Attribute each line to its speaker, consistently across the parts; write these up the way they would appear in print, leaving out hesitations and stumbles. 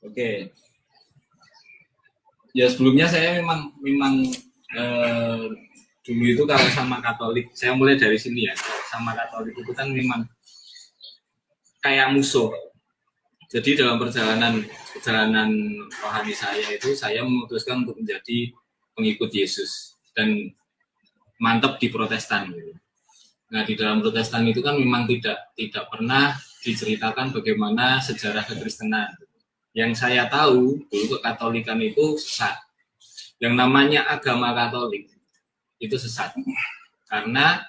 Speaker 1: Oke. Ya sebelumnya saya memang dulu itu kalau sama Katolik, saya mulai dari sini ya. Sama Katolik itu kan memang kayak musuh. Jadi dalam perjalanan rohani saya itu, saya memutuskan untuk menjadi pengikut Yesus dan mantap di Protestan. Nah, di dalam Protestan itu kan memang tidak pernah diceritakan bagaimana sejarah kekristenan. Yang saya tahu dulu kekatolikan itu sesat. Yang namanya agama Katolik itu sesat. Karena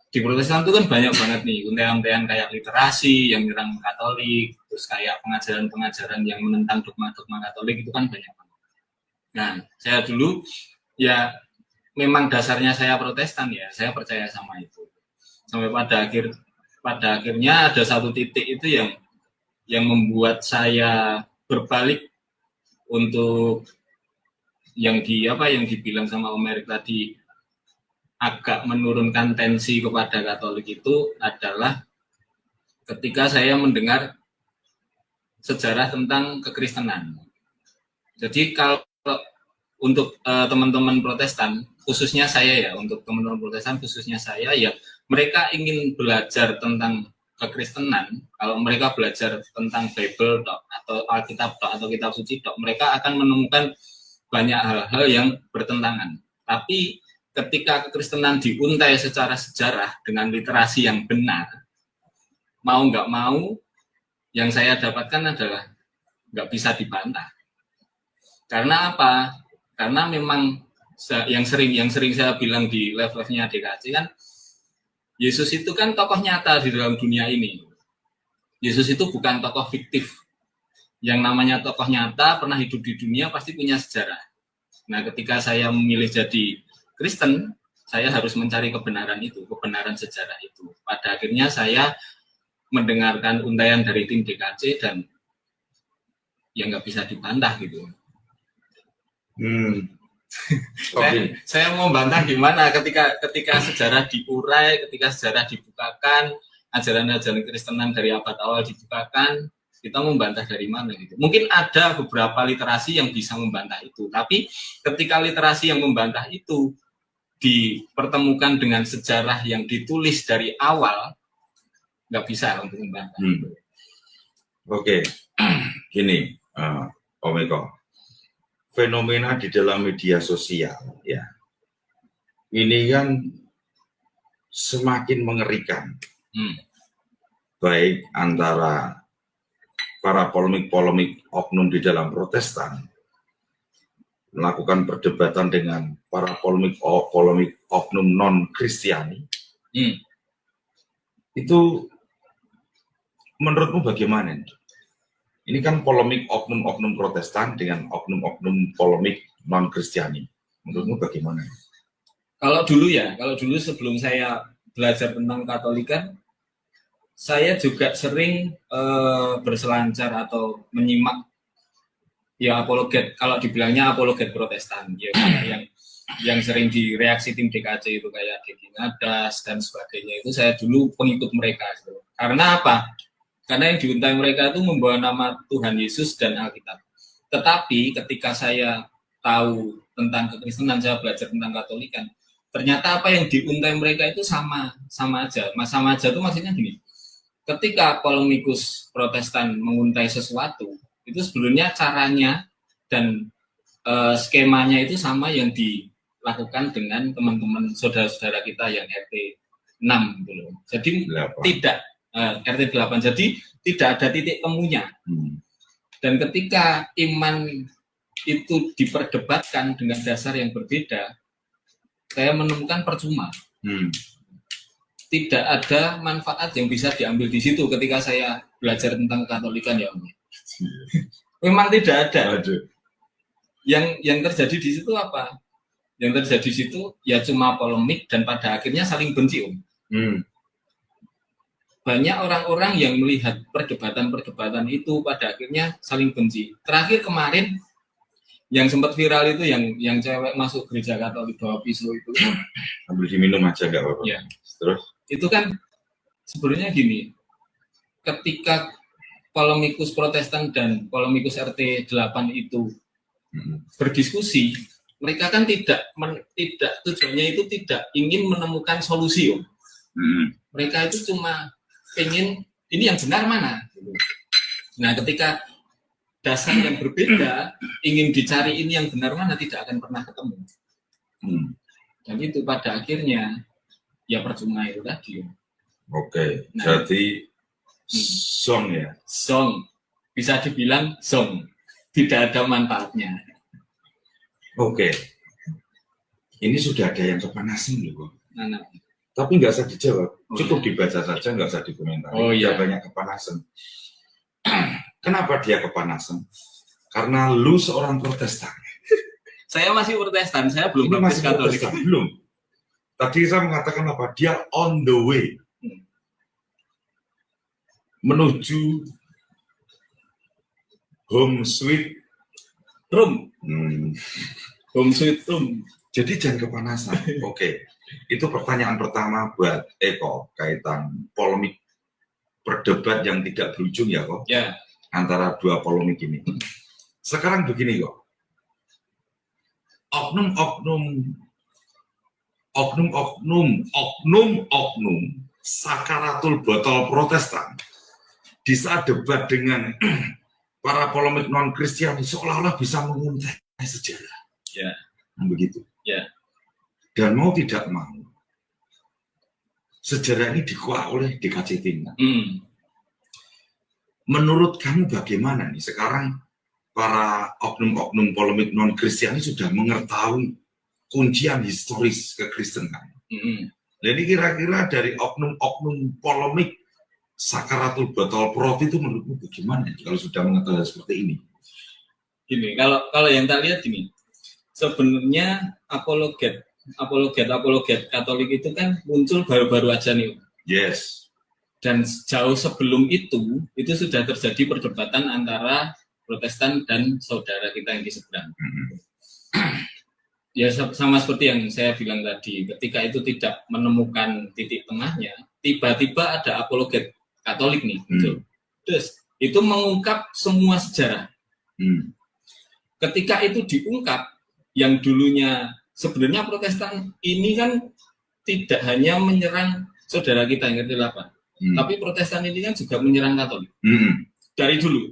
Speaker 1: di Protestan itu kan banyak banget nih untean-untean kayak literasi yang menyerang Katolik, terus kayak pengajaran-pengajaran yang menentang dogma-dogma Katolik itu kan banyak banget. Nah, saya dulu ya memang dasarnya saya Protestan ya, saya percaya sama itu. Sampai pada akhirnya ada satu titik itu yang membuat saya berbalik untuk yang dibilang sama Om Erik tadi, agak menurunkan tensi kepada Katolik itu adalah ketika saya mendengar sejarah tentang kekristenan. Jadi kalau untuk teman-teman Protestan, khususnya saya ya, untuk teman-teman Protestan khususnya saya ya, mereka ingin belajar tentang kekristenan. Kalau mereka belajar tentang Bible atau Alkitab atau kitab suci, mereka akan menemukan banyak hal-hal yang bertentangan. Tapi ketika kekristenan diuntai secara sejarah dengan literasi yang benar, mau nggak mau, yang saya dapatkan adalah nggak bisa dibantah. Karena apa? Karena memang yang sering saya bilang di live-nya DKC kan, Yesus itu kan tokoh nyata di dalam dunia ini. Yesus itu bukan tokoh fiktif. Yang namanya tokoh nyata, pernah hidup di dunia, pasti punya sejarah. Nah, ketika saya memilih jadi Kristen, saya harus mencari kebenaran itu, kebenaran sejarah itu. Pada akhirnya saya mendengarkan untaian dari tim DKC dan ya nggak bisa dibantah gitu. Okay. Saya mau bantah gimana ketika sejarah diurai, ketika sejarah dibukakan, ajaran-ajaran Kristenan dari abad awal dibukakan, kita membantah dari mana gitu. Mungkin ada beberapa literasi yang bisa membantah itu, tapi ketika literasi yang membantah itu dipertemukan dengan sejarah yang ditulis dari awal, nggak bisa untuk membantah.
Speaker 2: Oke. Gini, Om Eko, fenomena di dalam media sosial ya, ini kan semakin mengerikan, baik antara para polemik oknum di dalam Protestan melakukan perdebatan dengan para polemik oknum non Kristiani. Itu menurutmu bagaimana? Ini kan polemik oknum-oknum Protestan dengan oknum-oknum polemik non Kristiani. Menurutmu bagaimana?
Speaker 1: Kalau dulu sebelum saya belajar tentang Katolikan, saya juga sering berselancar atau menyimak ya apologet, kalau dibilangnya apologet Protestan, ya yang sering direaksi tim DKC itu kayak Dedi Nadas dan sebagainya, itu saya dulu pengikut mereka gitu. Karena apa? Karena yang diuntai mereka itu membawa nama Tuhan Yesus dan Alkitab. Tetapi ketika saya tahu tentang kekristenan, saya belajar tentang Katolikan, ternyata apa yang diuntai mereka itu sama aja. Sama aja itu maksudnya gini, ketika polemikus Protestan menguntai sesuatu, itu sebenarnya caranya dan skemanya itu sama yang dilakukan dengan teman-teman saudara-saudara kita yang RT 6 gitu loh. Jadi 8. Tidak RT 8, jadi tidak ada titik temunya. Dan ketika iman itu diperdebatkan dengan dasar yang berbeda, saya menemukan percuma. Tidak ada manfaat yang bisa diambil di situ ketika saya belajar tentang Katolikan ya Om. Memang tidak ada. Yang terjadi di situ apa? Yang terjadi di situ ya cuma polemik dan pada akhirnya saling benci Om. Banyak orang-orang yang melihat perdebatan itu pada akhirnya saling benci. Terakhir kemarin yang sempat viral itu yang cewek masuk gereja Katolik bawa pisau itu.
Speaker 2: Ambil diminum aja nggak apa-apa.
Speaker 1: Ya.
Speaker 2: Terus?
Speaker 1: Itu kan sebenarnya gini, ketika polemikus Protestan dan polemikus RT 8 itu berdiskusi, mereka kan tidak tujuannya itu tidak ingin menemukan solusi. Mereka itu cuma ingin ini yang benar mana. Nah, ketika dasar yang berbeda ingin dicari ini yang benar mana, tidak akan pernah ketemu. Dan itu pada akhirnya ya percuma itu tadi.
Speaker 2: Oke,
Speaker 1: Nah,
Speaker 2: jadi song ya.
Speaker 1: Song, bisa dibilang song, tidak ada manfaatnya.
Speaker 2: Oke, ini sudah ada yang kepanasan loh.
Speaker 1: Nah.
Speaker 2: Tapi nggak usah dijawab, cukup
Speaker 1: iya.
Speaker 2: dibaca saja, nggak usah dikomentari.
Speaker 1: Oh, iya.
Speaker 2: Dia banyak kepanasan. Kenapa dia kepanasan? Karena lu seorang Protestan.
Speaker 1: Saya masih Protestan, saya belum
Speaker 2: Ini masih
Speaker 1: Katolik.
Speaker 2: Protestan, belum. Tadi saya mengatakan apa? Dia on the way menuju home sweet
Speaker 1: home. Home sweet home.
Speaker 2: Jadi jangan kepanasan. Oke. Itu pertanyaan pertama buat Eko kaitan polemik berdebat yang tidak berujung ya kok.
Speaker 1: Ya. Antara
Speaker 2: dua polemik ini. Sekarang begini kok. Oknum sakaratul botol Protestan di saat debat dengan para polemik non Kristiani seolah-olah bisa menguntai sejarah.
Speaker 1: Ya.
Speaker 2: Begitu.
Speaker 1: Ya.
Speaker 2: Dan mau tidak mau, sejarah ini dikuak oleh DKJ Timur. Menurut kamu bagaimana nih sekarang para oknum-oknum polemik non-Kristiani sudah mengetahui kuncian historis kekristenan. Jadi kira-kira dari oknum-oknum polemik sakaratul botol prot itu menurutmu bagaimana kalau sudah mengetahui seperti ini?
Speaker 1: Gini, kalau yang tak lihat gini, sebenarnya apologet Katolik itu kan muncul baru-baru aja nih.
Speaker 2: Yes.
Speaker 1: Dan jauh sebelum itu sudah terjadi perdebatan antara Protestan dan saudara kita yang di seberang. Ya sama seperti yang saya bilang tadi, ketika itu tidak menemukan titik tengahnya, tiba-tiba ada apologet Katolik nih. Terus itu mengungkap semua sejarah. Ketika itu diungkap, yang dulunya sebenarnya Protestan ini kan tidak hanya menyerang saudara kita yang RT 8, tapi Protestan ini kan juga menyerang Katolik. Dari dulu.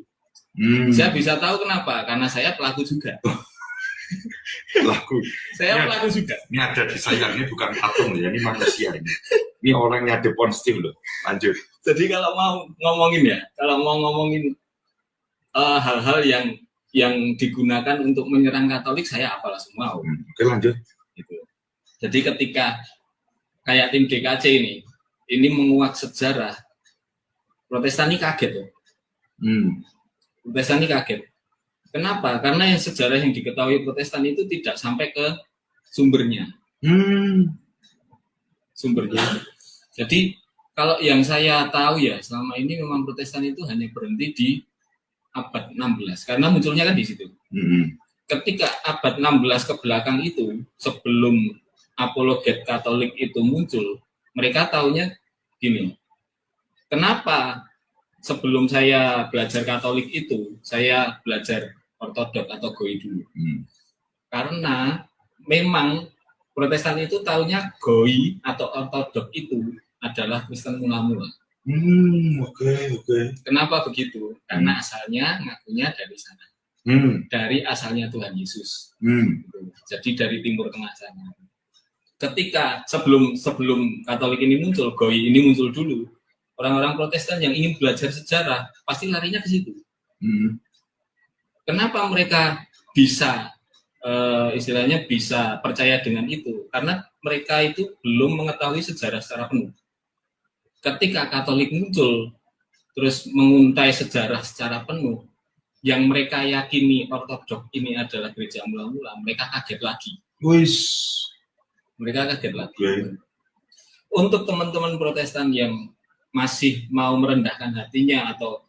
Speaker 1: Saya bisa tahu kenapa, karena saya pelaku juga.
Speaker 2: Pelaku.
Speaker 1: Saya pelaku juga.
Speaker 2: Ini ada di saya, ini bukan patung ya, ini manusia ini. Ini orangnya deponstip loh. Lanjut.
Speaker 1: Jadi kalau mau ngomongin hal-hal yang digunakan untuk menyerang Katolik, saya apalah semua.
Speaker 2: Oke, lanjut.
Speaker 1: Gitu. Jadi ketika kayak tim DKC ini menguak sejarah, Protestan ini kaget loh. Protestan ini kaget. Kenapa? Karena yang sejarah yang diketahui Protestan itu tidak sampai ke sumbernya. Sumbernya. Jadi kalau yang saya tahu ya selama ini memang Protestan itu hanya berhenti di abad 16 karena munculnya kan di situ. Ketika abad 16 ke belakang itu, sebelum apologet Katolik itu muncul, mereka taunya gini. Kenapa sebelum saya belajar Katolik itu, saya belajar Ortodok atau Goi dulu? Karena memang Protestan itu taunya Goi atau Ortodok itu adalah Kristen mula-mula.
Speaker 2: Oke.
Speaker 1: Kenapa begitu? Karena asalnya ngakunya dari sana. Dari asalnya Tuhan Yesus. Jadi dari Timur Tengah sana. Ketika sebelum Katolik ini muncul, Goi ini muncul dulu. Orang-orang Protestan yang ingin belajar sejarah pasti larinya ke situ. Kenapa mereka bisa istilahnya bisa percaya dengan itu? Karena mereka itu belum mengetahui sejarah secara penuh. Ketika Katolik muncul, terus menguntai sejarah secara penuh, yang mereka yakini Ortodok ini adalah gereja mula-mula, mereka kaget lagi. Mereka kaget lagi. Untuk teman-teman Protestan yang masih mau merendahkan hatinya atau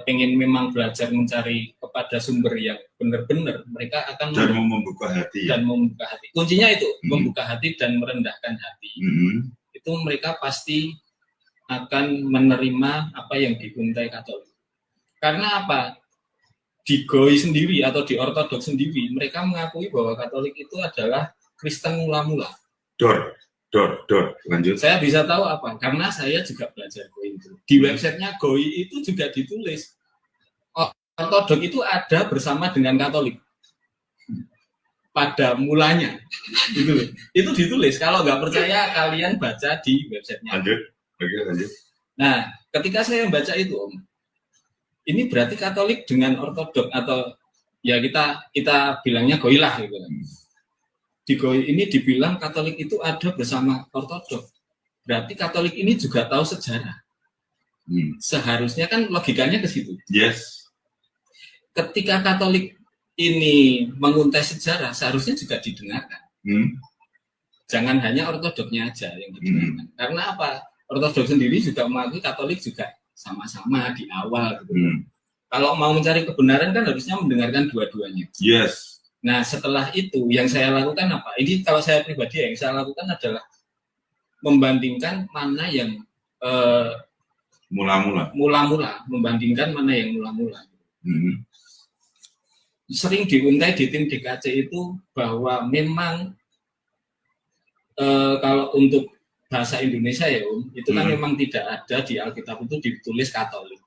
Speaker 1: pengen memang belajar mencari kepada sumber yang benar-benar, mereka akan
Speaker 2: membuka hati.
Speaker 1: Dan membuka hati. Kuncinya itu membuka hati dan merendahkan hati. Itu mereka pasti akan menerima apa yang diuntai Katolik. Karena apa? Di GOI sendiri atau di Ortodoks sendiri, mereka mengakui bahwa Katolik itu adalah Kristen mula-mula.
Speaker 2: Dor, lanjut.
Speaker 1: Saya bisa tahu apa? Karena saya juga belajar GOI itu. Di websitenya GOI itu juga ditulis, Ortodoks itu ada bersama dengan Katolik. Pada mulanya. Itu ditulis. Kalau nggak percaya, kalian baca di websitenya.
Speaker 2: Lanjut. Oke, lanjut.
Speaker 1: Nah, ketika saya membaca itu, Om, ini berarti Katolik dengan Ortodoks atau ya kita bilangnya GOI lah gitu. Di GOI ini dibilang Katolik itu ada bersama Ortodoks. Berarti Katolik ini juga tahu sejarah. Seharusnya kan logikanya ke situ.
Speaker 2: Yes.
Speaker 1: Ketika Katolik ini menguntai sejarah, seharusnya juga didengarkan. Jangan hanya Ortodoksnya aja yang didengarkan. Karena apa? Ortodoks sendiri juga mengakui Katolik juga sama-sama di awal gitu. Kalau mau mencari kebenaran kan harusnya mendengarkan dua-duanya.
Speaker 2: Yes.
Speaker 1: Nah, setelah itu yang saya lakukan apa? Ini kalau saya pribadi yang saya lakukan adalah membandingkan mana yang mula-mula, membandingkan mana yang mula-mula. Sering diuntai di tim DKC itu bahwa memang kalau untuk bahasa Indonesia ya Om, itu kan memang tidak ada di Alkitab itu ditulis Katolik.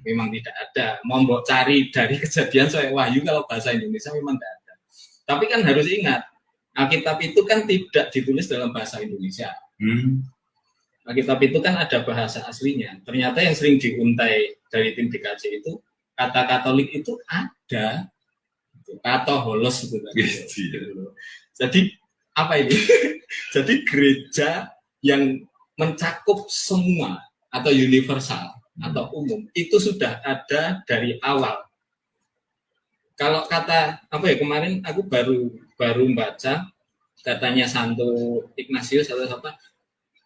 Speaker 1: Memang tidak ada. Mau cari dari Kejadian sampai Wahyu kalau bahasa Indonesia memang tidak ada. Tapi kan harus ingat, Alkitab itu kan tidak ditulis dalam bahasa Indonesia. Alkitab itu kan ada bahasa aslinya. Ternyata yang sering diuntai dari tim DKC itu, kata Katolik itu ada. Katoholos gitu. Jadi apa ini? Jadi gereja yang mencakup semua atau universal atau umum itu sudah ada dari awal. Kalau kata apa ya, kemarin aku baru baca katanya Santo Ignatius atau apa,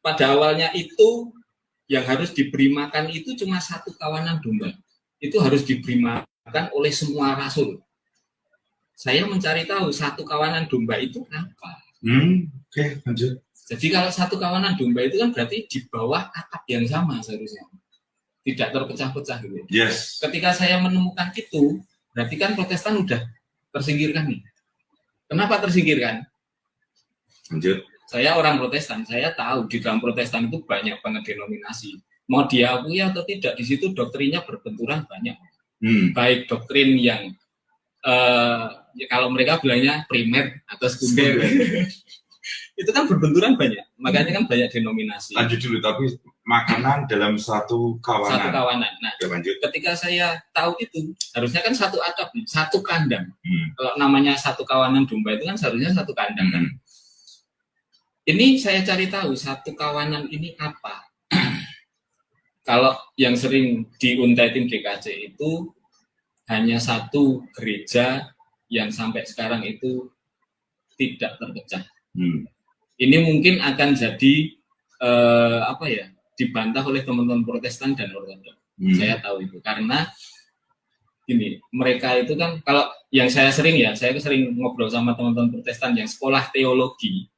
Speaker 1: pada awalnya itu yang harus diberi makan itu cuma satu kawanan domba. Itu harus diberi makan oleh semua rasul. Saya mencari tahu satu kawanan domba itu apa.
Speaker 2: Oke, lanjut.
Speaker 1: Jadi kalau satu kawanan domba itu kan berarti di bawah atap yang sama seharusnya. Tidak terpecah-pecah gitu.
Speaker 2: Yes.
Speaker 1: Ketika saya menemukan itu, berarti kan Protestan udah tersingkirkan nih. Kenapa tersingkirkan?
Speaker 2: Lanjut.
Speaker 1: Saya orang Protestan, saya tahu di dalam Protestan itu banyak banget denominasi. Mau diakui atau tidak, di situ doktrinnya berbenturan banyak. Baik doktrin yang kalau mereka bilangnya primer atau sekunder. Itu kan berbenturan banyak, makanya kan banyak denominasi.
Speaker 2: Lanjut dulu, tapi makanan dalam satu kawanan.
Speaker 1: Satu kawanan. Nah,
Speaker 2: ya, lanjut.
Speaker 1: Ketika saya tahu itu, harusnya kan satu atap, satu kandang. Kalau namanya satu kawanan domba itu kan seharusnya satu kandang kan. Ini saya cari tahu satu kawanan ini apa. Kalau yang sering diuntai tim DKC itu hanya satu gereja yang sampai sekarang itu tidak terpecah. Ini mungkin akan jadi dibantah oleh teman-teman Protestan dan Ortodoks. Saya tahu itu karena ini mereka itu kan, kalau yang saya sering ngobrol sama teman-teman Protestan yang sekolah teologi,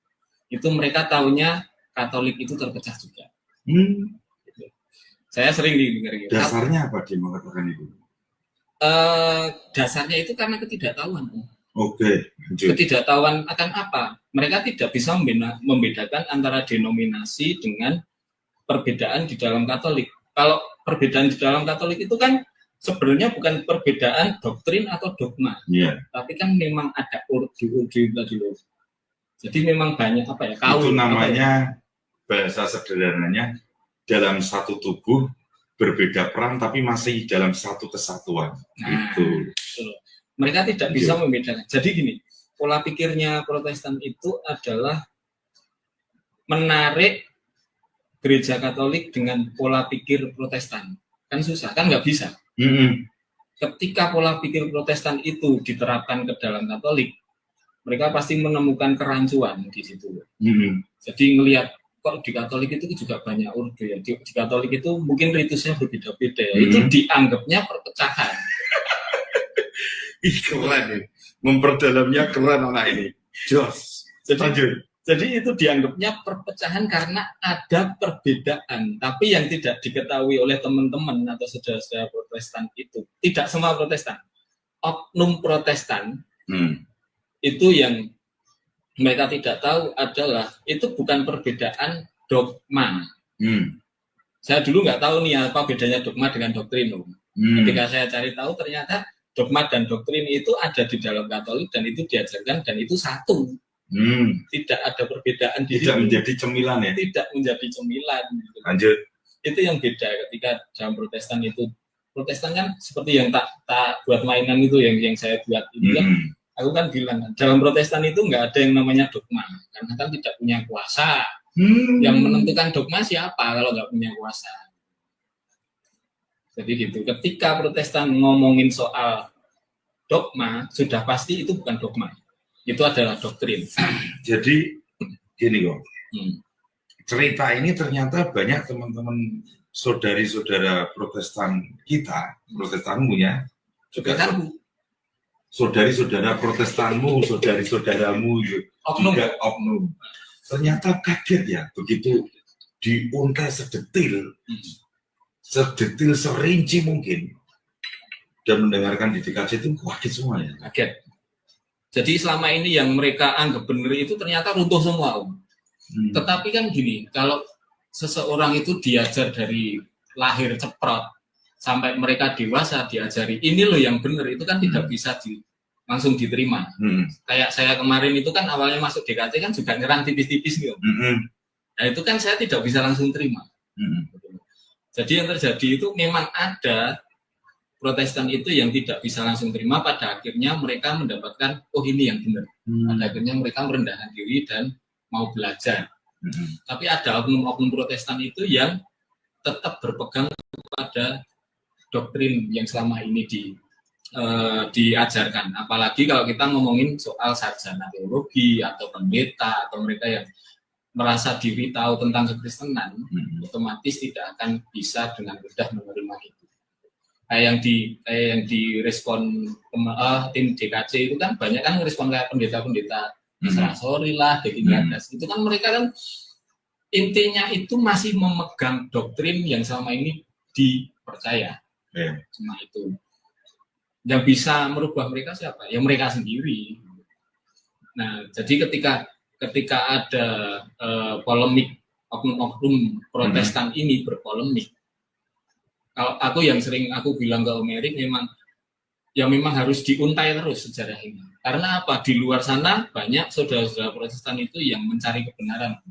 Speaker 1: itu mereka taunya Katolik itu terpecah juga. Gitu. Saya sering dengar gitu.
Speaker 2: Dasarnya apa dia mengatakan itu?
Speaker 1: Dasarnya itu karena ketidaktahuan.
Speaker 2: Oke.
Speaker 1: Ketidaktahuan akan apa? Mereka tidak bisa membedakan antara denominasi dengan perbedaan di dalam Katolik. Kalau perbedaan di dalam Katolik itu kan sebenarnya bukan perbedaan doktrin atau dogma, tapi kan memang ada urdu tadi loh. Jadi memang banyak
Speaker 2: itu namanya bahasa sederhananya dalam satu tubuh berbeda peran tapi masih dalam satu kesatuan.
Speaker 1: Nah, itu. Mereka tidak bisa membedakan. Jadi gini, pola pikirnya Protestan itu adalah menarik gereja Katolik dengan pola pikir Protestan. Kan susah, kan nggak bisa. Ketika pola pikir Protestan itu diterapkan ke dalam Katolik, mereka pasti menemukan kerancuan di situ. Jadi ngelihat kok di Katolik itu juga banyak urdu ya. Di Katolik itu mungkin ritusnya berbeda-beda. Itu dianggapnya perpecahan.
Speaker 2: Ih, keren nih. Memperdalamnya keren anak ini. Jos.
Speaker 1: Jadi Jadi itu dianggapnya perpecahan karena ada perbedaan. Tapi yang tidak diketahui oleh teman-teman atau saudara-saudara Protestan itu, tidak semua Protestan, oknum Protestan itu yang mereka tidak tahu adalah itu bukan perbedaan dogma. Saya dulu nggak tahu nih apa bedanya dogma dengan doktrin. Ketika saya cari tahu ternyata dogma dan doktrin itu ada di dalam Katolik dan itu diajarkan dan itu satu. Tidak ada perbedaan di
Speaker 2: tidak
Speaker 1: situ.
Speaker 2: Menjadi cemilan ya.
Speaker 1: Tidak menjadi cemilan. Gitu.
Speaker 2: Lanjut.
Speaker 1: Itu yang beda ketika dalam Protestan itu. Protestan kan seperti yang tak buat mainan itu yang saya buat itu kan. Aku kan bilang dalam Protestan itu nggak ada yang namanya dogma karena kan tidak punya kuasa. Yang menentukan dogma siapa kalau nggak punya kuasa. Jadi gitu. Ketika Protestan ngomongin soal dogma sudah pasti itu bukan dogma. Itu adalah doktrin.
Speaker 2: Jadi gini kok, cerita ini ternyata banyak teman-teman saudari-saudara Protestan kita, Protestanmu ya, juga saudari-saudara Protestanmu, saudari-saudaramu, juga oknum. Ternyata kaget ya, begitu diuntai sedetil serinci mungkin, dan mendengarkan di DKC itu kaget semua ya.
Speaker 1: Kaget. Jadi selama ini yang mereka anggap benar itu ternyata runtuh semua, Om. Tetapi kan gini, kalau seseorang itu diajar dari lahir ceprot sampai mereka dewasa diajari ini loh yang benar, itu kan tidak bisa langsung diterima. Kayak saya kemarin itu kan awalnya masuk DKC kan juga nyerang tipis-tipis gitu. Nah itu kan saya tidak bisa langsung terima. Jadi yang terjadi itu memang ada Protestan itu yang tidak bisa langsung terima, pada akhirnya mereka mendapatkan, oh ini yang benar. Pada akhirnya mereka merendahkan diri dan mau belajar. Tapi ada oknum-oknum Protestan itu yang tetap berpegang pada doktrin yang selama ini diajarkan. Apalagi kalau kita ngomongin soal sarjana teologi atau pendeta atau mereka yang merasa diri tahu tentang kekristenan, otomatis tidak akan bisa dengan mudah menerima itu. Kayak yang direspon tim DKC itu kan banyak kan respon kayak pendeta-pendeta Serasori lah, Dekiadas. Itu kan mereka kan intinya itu masih memegang doktrin yang selama ini dipercaya. Cuma itu. Yang bisa merubah mereka siapa? Ya mereka sendiri. Nah, jadi ketika ada polemik oknum-oknum Protestan ini berpolemik, kalau aku yang sering aku bilang ke Om Erik memang harus diuntai terus sejarah ini. Karena apa? Di luar sana banyak saudara-saudara Protestan itu yang mencari kebenaran.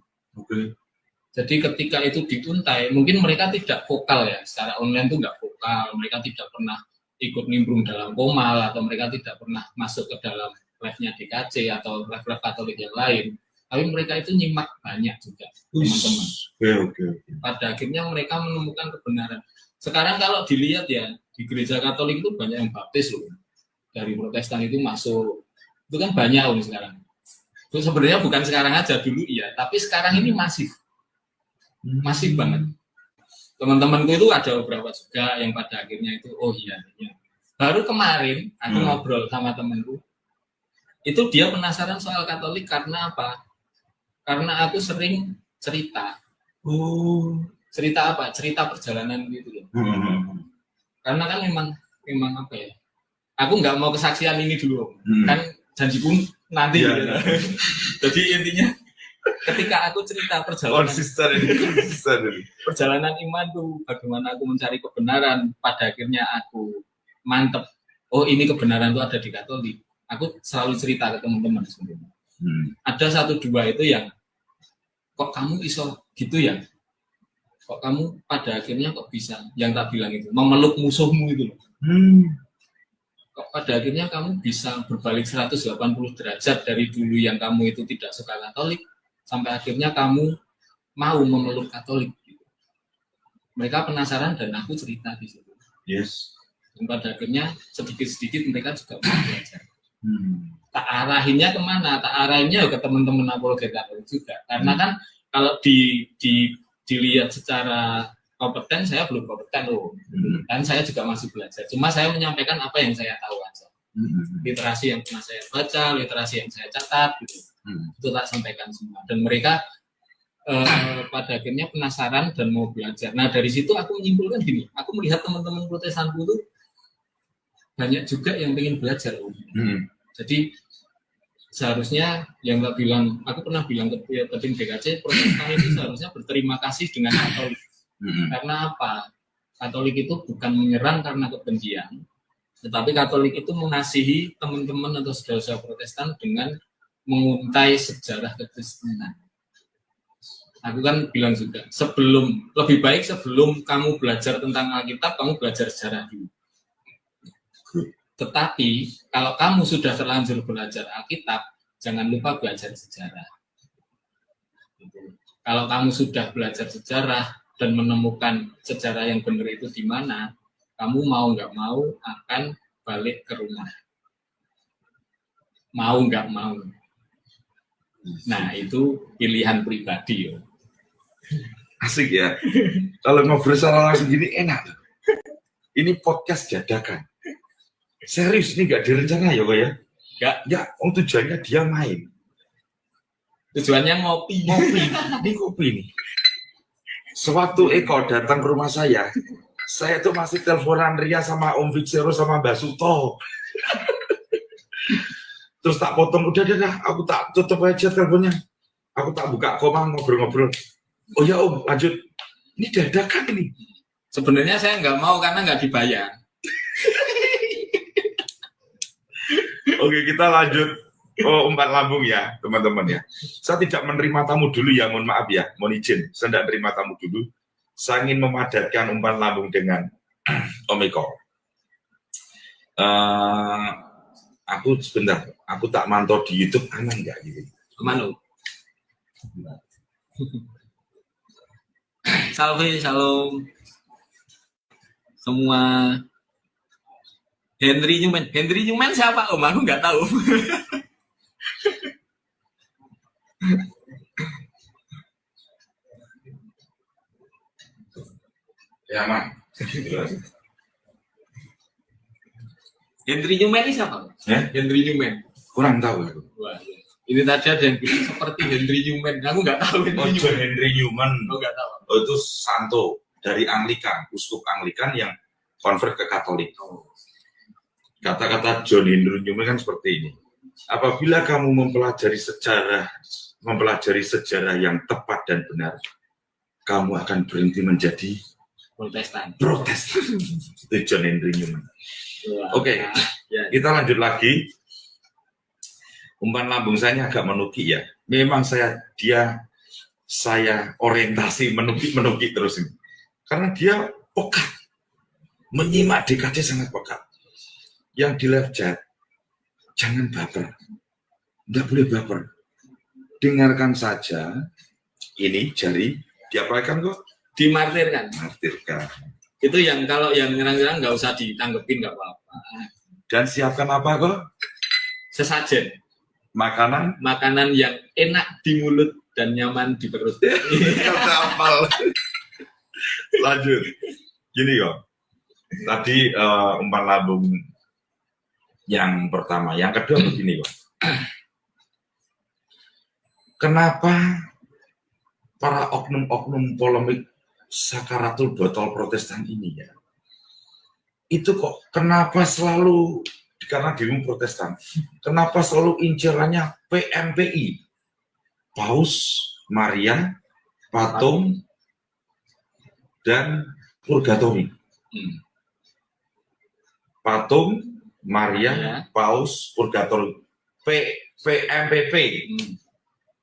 Speaker 1: Jadi ketika itu diuntai, mungkin mereka tidak vokal ya, secara online itu nggak vokal, mereka tidak pernah ikut nimbrung dalam komal, atau mereka tidak pernah masuk ke dalam live-nya DKC atau live-live Katolik yang lain. Tapi mereka itu nyimak banyak juga, teman-teman. Pada akhirnya mereka menemukan kebenaran. Sekarang kalau dilihat ya, di gereja Katolik itu banyak yang baptis loh. Dari Protestan itu masuk. Itu kan banyak loh sekarang. Itu sebenarnya bukan sekarang aja, dulu iya. Tapi sekarang ini masif. Masif banget. Teman-temanku itu ada beberapa juga yang pada akhirnya itu, oh iya. Baru kemarin aku ngobrol sama temanku. Itu dia penasaran soal Katolik karena apa? Karena aku sering cerita. Cerita apa? Cerita perjalanan gitu ya. Karena kan memang apa ya? Aku nggak mau kesaksian ini dulu, kan janji pun nanti. Gitu. Jadi intinya, ketika aku cerita perjalanan perjalanan iman tuh, bagaimana aku mencari kebenaran, pada akhirnya aku mantep. Oh ini kebenaran tuh ada di Katolik. Aku selalu cerita ke teman-teman sebenarnya. Ada 1-2 itu yang, kok kamu iso gitu ya? Kok kamu pada akhirnya kok bisa, yang tak bilang itu, memeluk musuhmu itu loh. Kok pada akhirnya kamu bisa berbalik 180 derajat dari dulu yang kamu itu tidak suka Katolik, sampai akhirnya kamu mau memeluk Katolik. Mereka penasaran dan aku cerita di situ. Dan pada akhirnya sedikit-sedikit mereka juga belajar. Tak arahinnya kemana? Tak arahinnya ke teman-teman apologet Katolik juga. Karena kan kalau dilihat secara kompeten, saya belum kompeten loh. Dan saya juga masih belajar. Cuma saya menyampaikan apa yang saya tahu aja. Literasi yang pernah saya baca, literasi yang saya catat gitu. Itu tak sampaikan semua. Dan mereka pada akhirnya penasaran dan mau belajar. Nah dari situ aku menyimpulkan gini, aku melihat teman-teman Protestanku itu banyak juga yang ingin belajar. Jadi seharusnya yang tak bilang, aku pernah bilang ke tim DKC, Protestan itu seharusnya berterima kasih dengan Katolik. Karena apa? Katolik itu bukan menyerang karena kebencian, tetapi Katolik itu mengasihi teman-teman atau saudara-saudara Protestan dengan menguntai sejarah kekristenan. Aku kan bilang juga, lebih baik sebelum kamu belajar tentang Alkitab, kamu belajar sejarah dulu. Tetapi kalau kamu sudah terlanjur belajar Alkitab, jangan lupa belajar sejarah. Kalau kamu sudah belajar sejarah dan menemukan sejarah yang benar itu di mana, kamu mau nggak mau akan balik ke rumah. Mau nggak mau. Nah itu pilihan pribadi.
Speaker 2: Asik ya. Kalau ngobrol secara langsung gini enak. Ini podcast dadakan. Serius, ini nggak direncana ya kok ya?
Speaker 1: Nggak.
Speaker 2: Ya, tujuannya dia main.
Speaker 1: Tujuannya ngopi.
Speaker 2: Ini kopi nih. Sewaktu Eko datang ke rumah saya tuh masih teleponan Ria sama Om Viksero sama Mbak Suto. Terus tak potong, udah, aku tak tutup aja teleponnya. Aku tak buka koma, ngobrol-ngobrol. Oh ya Om, lanjut. Ini dadakan ini.
Speaker 1: Sebenarnya saya nggak mau karena nggak dibayar.
Speaker 2: Oke, kita lanjut. Umpan lambung ya, teman-teman ya. Saya tidak menerima tamu dulu ya, mohon maaf ya, mohon izin. Saya tidak menerima tamu dulu. Saya ingin memadatkan umpan lambung dengan Om Eko. Aku sebentar, aku tak mantau di YouTube, aman nggak gitu?
Speaker 1: Aman. Salve, shalom semua. Henry Newman siapa Om? Aku nggak tahu.
Speaker 2: Ya aman.
Speaker 1: Henry Newman ini siapa? Henry Newman.
Speaker 2: Kurang tahu aku.
Speaker 1: Wah, ini tadi ada yang bilang seperti Henry Newman. Aku nggak tahu.
Speaker 2: Henry Newman.
Speaker 1: Oh, nggak tahu.
Speaker 2: Itu santo dari Anglikan, uskup Anglikan yang konvert ke Katolik. Kata-kata John Henry Newman kan seperti ini. Apabila kamu mempelajari sejarah yang tepat dan benar, kamu akan berhenti menjadi Protestan. Itu John Henry Newman. Oke, kita lanjut lagi. Umpan lambung saya agak menuki ya. Memang saya orientasi menuki terus ini. Karena dia pekat. Menyimak DKC sangat pekat. Yang di live chat, jangan baper. Tidak boleh baper. Dengarkan saja. Ini jari diapakan kok?
Speaker 1: Dimartirkan. Itu yang kalau yang nyerang-nyerang nggak usah ditanggepin, nggak apa-apa.
Speaker 2: Dan siapkan apa kok?
Speaker 1: Sesajen.
Speaker 2: Makanan
Speaker 1: yang enak di mulut dan nyaman di perut.
Speaker 2: Lanjut. Gini kok. Tadi umpan lambung yang pertama, yang kedua begini kok. Kenapa para oknum-oknum polemik sakaratul botol Protestan ini ya? Itu kok kenapa selalu karena dirimu Protestan? Kenapa selalu incerannya PMPI? Paus, Maria, Patung, dan Purgatori. Patung, Maria, Paus, Purgatori, PMPP,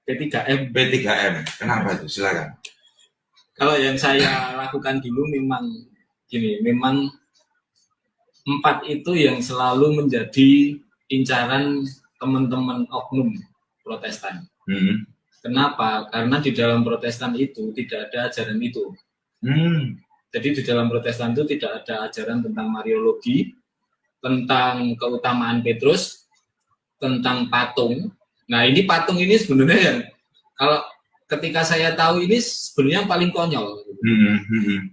Speaker 2: P3M. Kenapa itu? Silakan.
Speaker 1: Kalau yang saya lakukan dulu memang 4 itu yang selalu menjadi incaran teman-teman oknum Protestan. Kenapa? Karena di dalam Protestan itu tidak ada ajaran itu. Jadi di dalam Protestan itu tidak ada ajaran tentang Mariologi, tentang keutamaan Petrus, tentang patung. Nah ini patung ini sebenarnya yang kalau ketika saya tahu ini sebenarnya yang paling konyol.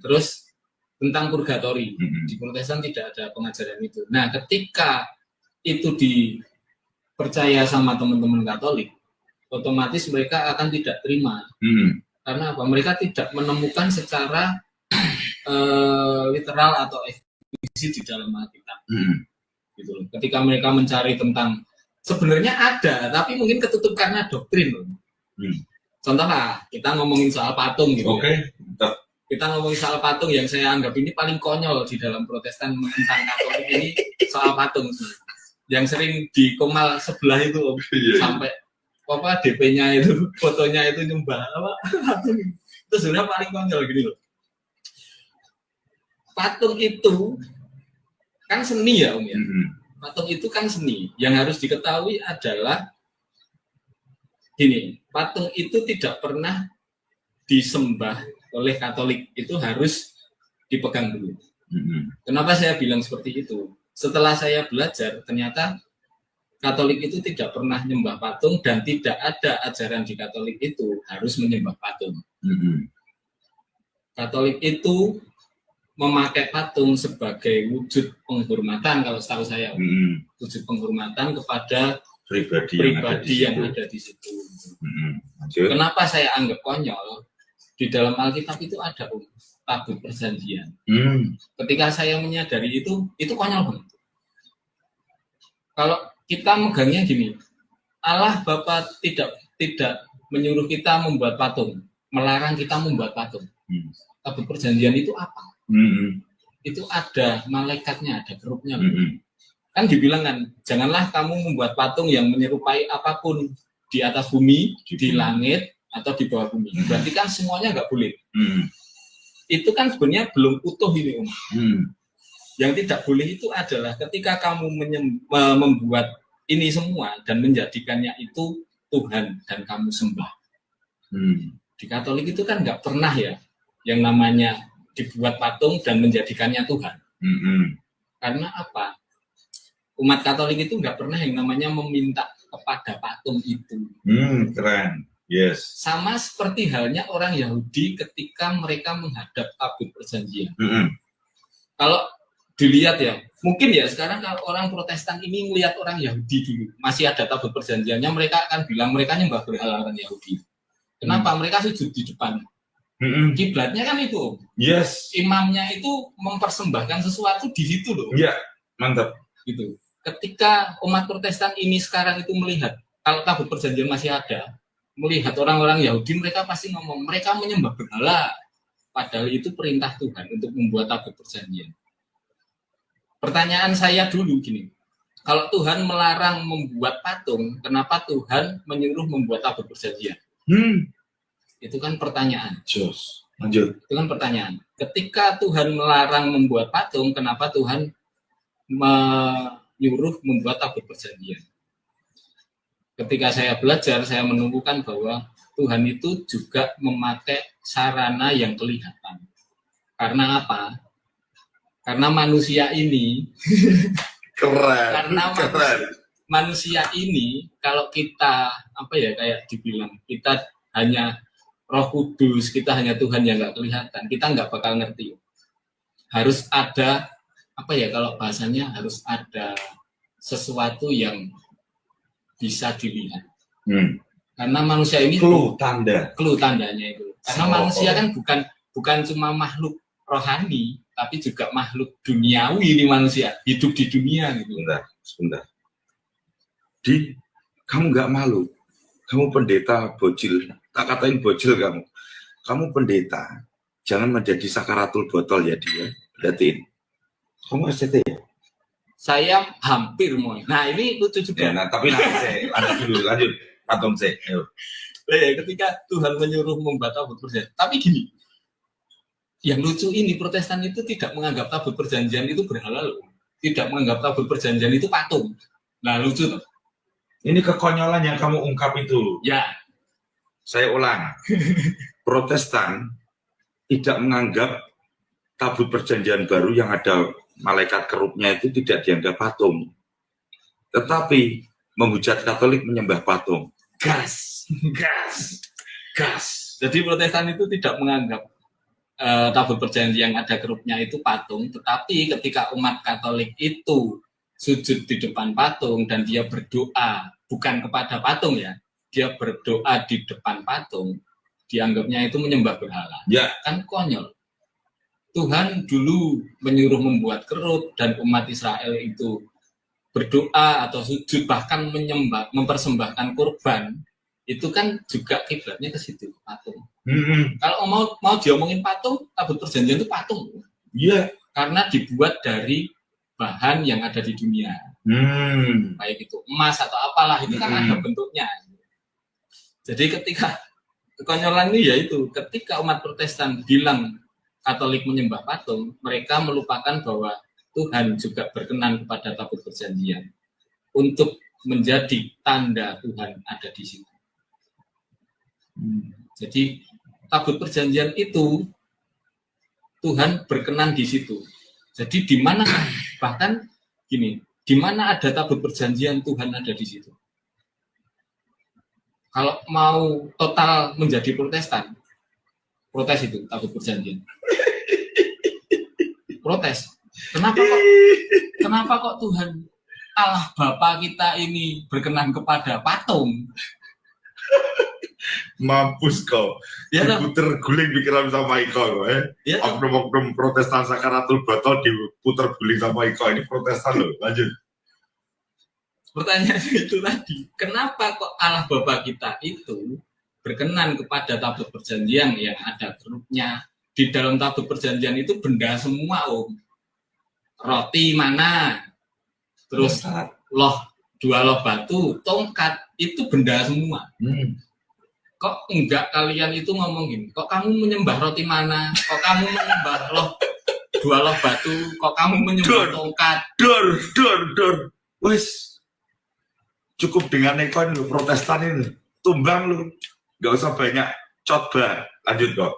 Speaker 1: Terus tentang purgatori, di Protestan tidak ada pengajaran itu. Nah ketika itu dipercaya sama teman-teman Katolik, otomatis mereka akan tidak terima. Karena apa? Mereka tidak menemukan secara literal atau eksplisit di dalam Alkitab. Gitu loh. Ketika mereka mencari tentang sebenarnya ada, tapi mungkin ketutup karena doktrin loh. Contohnya kita ngomongin soal patung gitu.
Speaker 2: Ya.
Speaker 1: Kita ngomongin soal patung yang saya anggap ini paling konyol di dalam Protestan tentang Katolik ini soal patung sih. Yang sering di Komal sebelah itu sampai apa DP-nya itu fotonya itu nyembah apa patung. Itu sebenarnya paling konyol gini loh. Patung itu kan seni ya Om ya. Patung itu kan seni. Yang harus diketahui adalah gini, patung itu tidak pernah disembah oleh Katolik, itu harus dipegang dulu. Kenapa saya bilang seperti itu? Setelah saya belajar, ternyata Katolik itu tidak pernah menyembah patung dan tidak ada ajaran di Katolik itu harus menyembah patung. Katolik itu memakai patung sebagai wujud penghormatan, kalau setahu saya, wujud penghormatan kepada pribadi yang ada di situ. Kenapa saya anggap konyol? Di dalam Alkitab itu ada tabut perjanjian. Ketika saya menyadari itu konyol banget. Kalau kita megangnya gini, Allah Bapa tidak menyuruh kita membuat patung, melarang kita membuat patung. Tabut perjanjian itu apa? Itu ada malaikatnya, ada kerupnya. Kan dibilang kan, janganlah kamu membuat patung yang menyerupai apapun di atas bumi, di langit, atau di bawah bumi. Berarti kan semuanya nggak boleh. Itu kan sebenarnya belum utuh ini, Om. Yang tidak boleh itu adalah ketika kamu membuat ini semua dan menjadikannya itu Tuhan dan kamu sembah. Di Katolik itu kan nggak pernah ya yang namanya dibuat patung dan menjadikannya Tuhan. Karena apa? Umat Katolik itu nggak pernah yang namanya meminta kepada patung itu.
Speaker 2: Keren. Yes.
Speaker 1: Sama seperti halnya orang Yahudi ketika mereka menghadap tabut perjanjian. Kalau dilihat ya, mungkin ya sekarang kalau orang Protestan ini melihat orang Yahudi dulu, masih ada tabut perjanjiannya, mereka akan bilang mereka nyembah berhala orang Yahudi. Kenapa? Mereka sujud di depan. Kiblatnya kan itu.
Speaker 2: Yes.
Speaker 1: Imamnya itu mempersembahkan sesuatu di situ loh.
Speaker 2: Iya, mantap.
Speaker 1: Gitu. Ketika umat Protestan ini sekarang itu melihat kalau tabut perjanjian masih ada, melihat orang-orang Yahudi, mereka pasti ngomong mereka menyembah berhala, padahal itu perintah Tuhan untuk membuat tabut perjanjian. Pertanyaan saya dulu gini, kalau Tuhan melarang membuat patung, kenapa Tuhan menyuruh membuat tabut perjanjian? Itu kan pertanyaan.
Speaker 2: Jos. Lanjut.
Speaker 1: Itu kan pertanyaan. Ketika Tuhan melarang membuat patung, kenapa Tuhan menyuruh membuat tabut perjanjian? Ketika saya belajar, saya menemukan bahwa Tuhan itu juga memakai sarana yang kelihatan. Karena apa? Karena manusia ini
Speaker 2: keren.
Speaker 1: Karena manusia ini kalau kita apa ya kayak dibilang kita hanya Roh Kudus, kita hanya Tuhan yang nggak kelihatan, kita nggak bakal ngerti. Harus ada apa ya kalau bahasanya harus ada sesuatu yang bisa dilihat. Karena manusia ini clue tandanya itu. Karena manusia kan bukan cuma makhluk rohani, tapi juga makhluk duniawi ini manusia, hidup di dunia gitu.
Speaker 2: Sebentar. Kamu nggak malu? Kamu pendeta bocil, tak katain bocil kamu. Kamu pendeta, jangan menjadi sakaratul botol ya dia. Berarti kamu SCT ya?
Speaker 1: Saya hampir mau. Nah ini lucu juga.
Speaker 2: Ya, tapi nanti saya lanjut. Patung saya.
Speaker 1: Ketika Tuhan menyuruh membuat tabut perjanjian. Tapi gini, yang lucu ini Protestan itu tidak menganggap tabut perjanjian itu berhala loh. Tidak menganggap tabut perjanjian itu patung. Nah lucu tuh.
Speaker 2: Ini kekonyolan yang kamu ungkap itu.
Speaker 1: Ya.
Speaker 2: Saya ulang. Protestan tidak menganggap tabut perjanjian baru yang ada malaikat kerupnya itu tidak dianggap patung. Tetapi menghujat Katolik menyembah patung. Gas.
Speaker 1: Jadi Protestan itu tidak menganggap tabut perjanjian yang ada kerupnya itu patung, tetapi ketika umat Katolik itu sujud di depan patung dan dia berdoa bukan kepada patung ya, dia berdoa di depan patung, dianggapnya itu menyembah berhala.
Speaker 2: Ya.
Speaker 1: Kan konyol. Tuhan dulu menyuruh membuat kerut dan umat Israel itu berdoa atau sujud, bahkan menyembah, mempersembahkan kurban. Itu kan juga kiblatnya ke situ, patung. Kalau mau diomongin patung, tabut perjanjian itu patung.
Speaker 2: Iya.
Speaker 1: Karena dibuat dari bahan yang ada di dunia. Baik itu emas atau apalah, itu kan ada bentuknya. Jadi ketika kekonyolan ini yaitu ketika umat Protestan bilang Katolik menyembah patung, mereka melupakan bahwa Tuhan juga berkenan kepada tabut perjanjian untuk menjadi tanda Tuhan ada di situ. Jadi tabut perjanjian itu Tuhan berkenan di situ. Jadi di mana, bahkan gini, di mana ada tabut perjanjian Tuhan ada di situ. Kalau mau total menjadi Protestan, protes itu tabut perjanjian. Protes. Kenapa kok Tuhan Allah Bapa kita ini berkenan kepada patung?
Speaker 2: Mampus kau.
Speaker 1: Ya,
Speaker 2: diputer guling pikiran sama Iko
Speaker 1: ya,
Speaker 2: oknum-oknum Protestan Sakaratul Batal diputer guling sama Iko. Ini Protestan loh. Lanjut.
Speaker 1: Pertanyaan itu tadi, kenapa kok Allah Bapa kita itu berkenan kepada tabut perjanjian yang ada kerupnya? Di dalam tabut perjanjian itu benda semua, Om. Roti mana? Terus dua loh batu, tongkat, itu benda semua. Kok enggak kalian itu ngomong gini, kok kamu menyembah roti mana? Kok kamu menyembah dua loh batu? Kok kamu menyembah tongkat?
Speaker 2: Dor. Wes, cukup dengan ekon lu, Protestan ini. Tumbang lu, nggak usah banyak coba. Lanjut kok.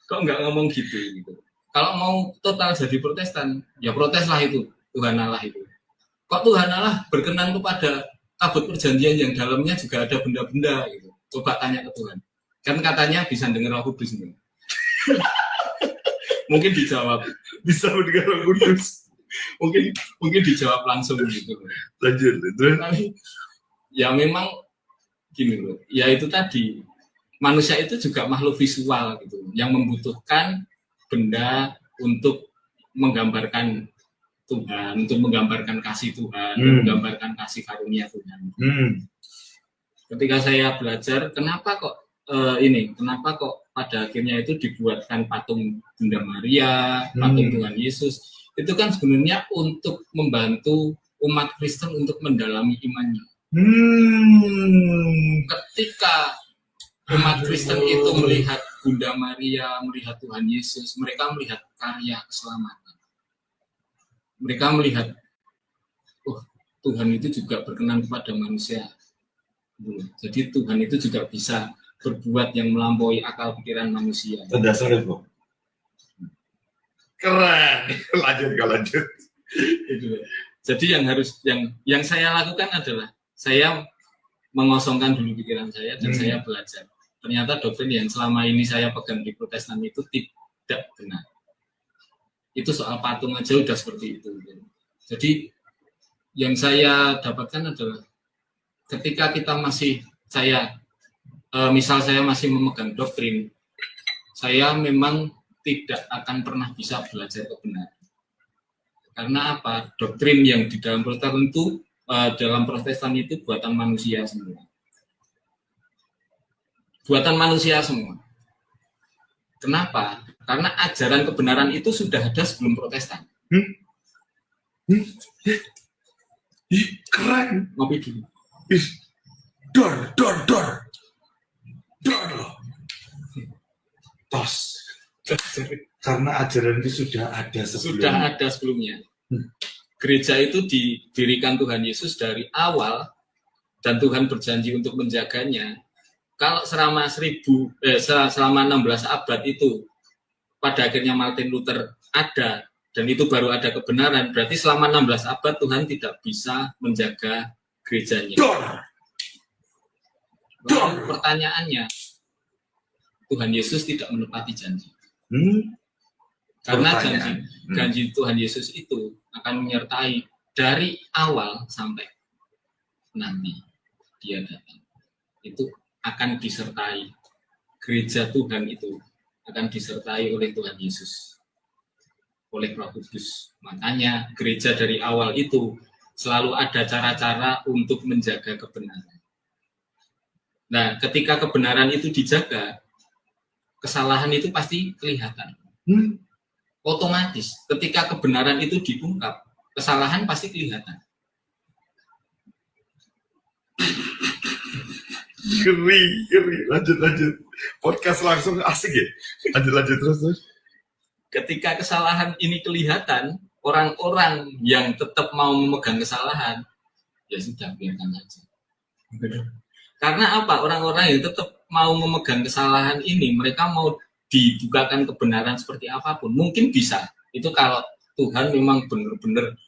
Speaker 1: Kok nggak ngomong gitu? Kalau mau total jadi Protestan, ya proteslah itu, Tuhan Allah itu. Kok Tuhan Allah berkenan kepada tabut perjanjian yang dalamnya juga ada benda-benda gitu. Coba tanya ke Tuhan. Kan katanya bisa dengar Roh Kudus nih. Mungkin dijawab.
Speaker 2: Bisa mendengar Roh Kudus.
Speaker 1: mungkin dijawab langsung gitu.
Speaker 2: Lanjut.
Speaker 1: Tapi ya memang gini loh. Ya itu tadi, manusia itu juga makhluk visual gitu, yang membutuhkan benda untuk menggambarkan Tuhan, untuk menggambarkan kasih Tuhan, menggambarkan kasih karunia Tuhan. Ketika saya belajar, kenapa kok pada akhirnya itu dibuatkan patung Bunda Maria, patung Tuhan Yesus, itu kan sebenarnya untuk membantu umat Kristen untuk mendalami imannya. Ketika umat Kristen itu melihat Bunda Maria, melihat Tuhan Yesus, mereka melihat karya keselamatan. Mereka melihat, Tuhan itu juga berkenan kepada manusia. Jadi Tuhan itu juga bisa berbuat yang melampaui akal pikiran manusia.
Speaker 2: Terdasar itu. Keren. Lanjut.
Speaker 1: Jadi yang saya lakukan adalah saya mengosongkan dulu pikiran saya dan saya belajar. Ternyata doktrin yang selama ini saya pegang di Protestan itu tidak benar. Itu soal patung aja udah seperti itu. Jadi yang saya dapatkan adalah ketika kita misal saya masih memegang doktrin, saya memang tidak akan pernah bisa belajar kebenaran. Karena apa? Doktrin yang di dalam Protestan itu buatan manusia semua. Buatan manusia semua. Kenapa? Karena ajaran kebenaran itu sudah ada sebelum Protestan.
Speaker 2: Keren.
Speaker 1: Ngopi dulu.
Speaker 2: Dor. Tos. Karena ajaran itu sudah ada
Speaker 1: sebelumnya. Gereja itu didirikan Tuhan Yesus dari awal dan Tuhan berjanji untuk menjaganya. Kalau selama 16 abad itu pada akhirnya Martin Luther ada dan itu baru ada kebenaran, berarti selama 16 abad Tuhan tidak bisa menjaga gerejanya. Pertanyaannya, Tuhan Yesus tidak menepati janji. Karena janji Tuhan Yesus itu akan menyertai dari awal sampai nanti dia datang. itu akan disertai, gereja Tuhan itu akan disertai oleh Tuhan Yesus, oleh Roh Kudus. Makanya gereja dari awal itu selalu ada cara-cara untuk menjaga kebenaran. Nah, ketika kebenaran itu dijaga, kesalahan itu pasti kelihatan. Otomatis, ketika kebenaran itu diungkap, kesalahan pasti kelihatan.
Speaker 2: Ngeri. Lanjut. Podcast langsung asik ya. Lanjut terus.
Speaker 1: Ketika kesalahan ini kelihatan, orang-orang yang tetap mau memegang kesalahan, ya sudah, biarkan saja. Karena apa? Orang-orang yang tetap mau memegang kesalahan ini, mereka mau dibukakan kebenaran seperti apapun, mungkin bisa. Itu kalau Tuhan memang benar-benar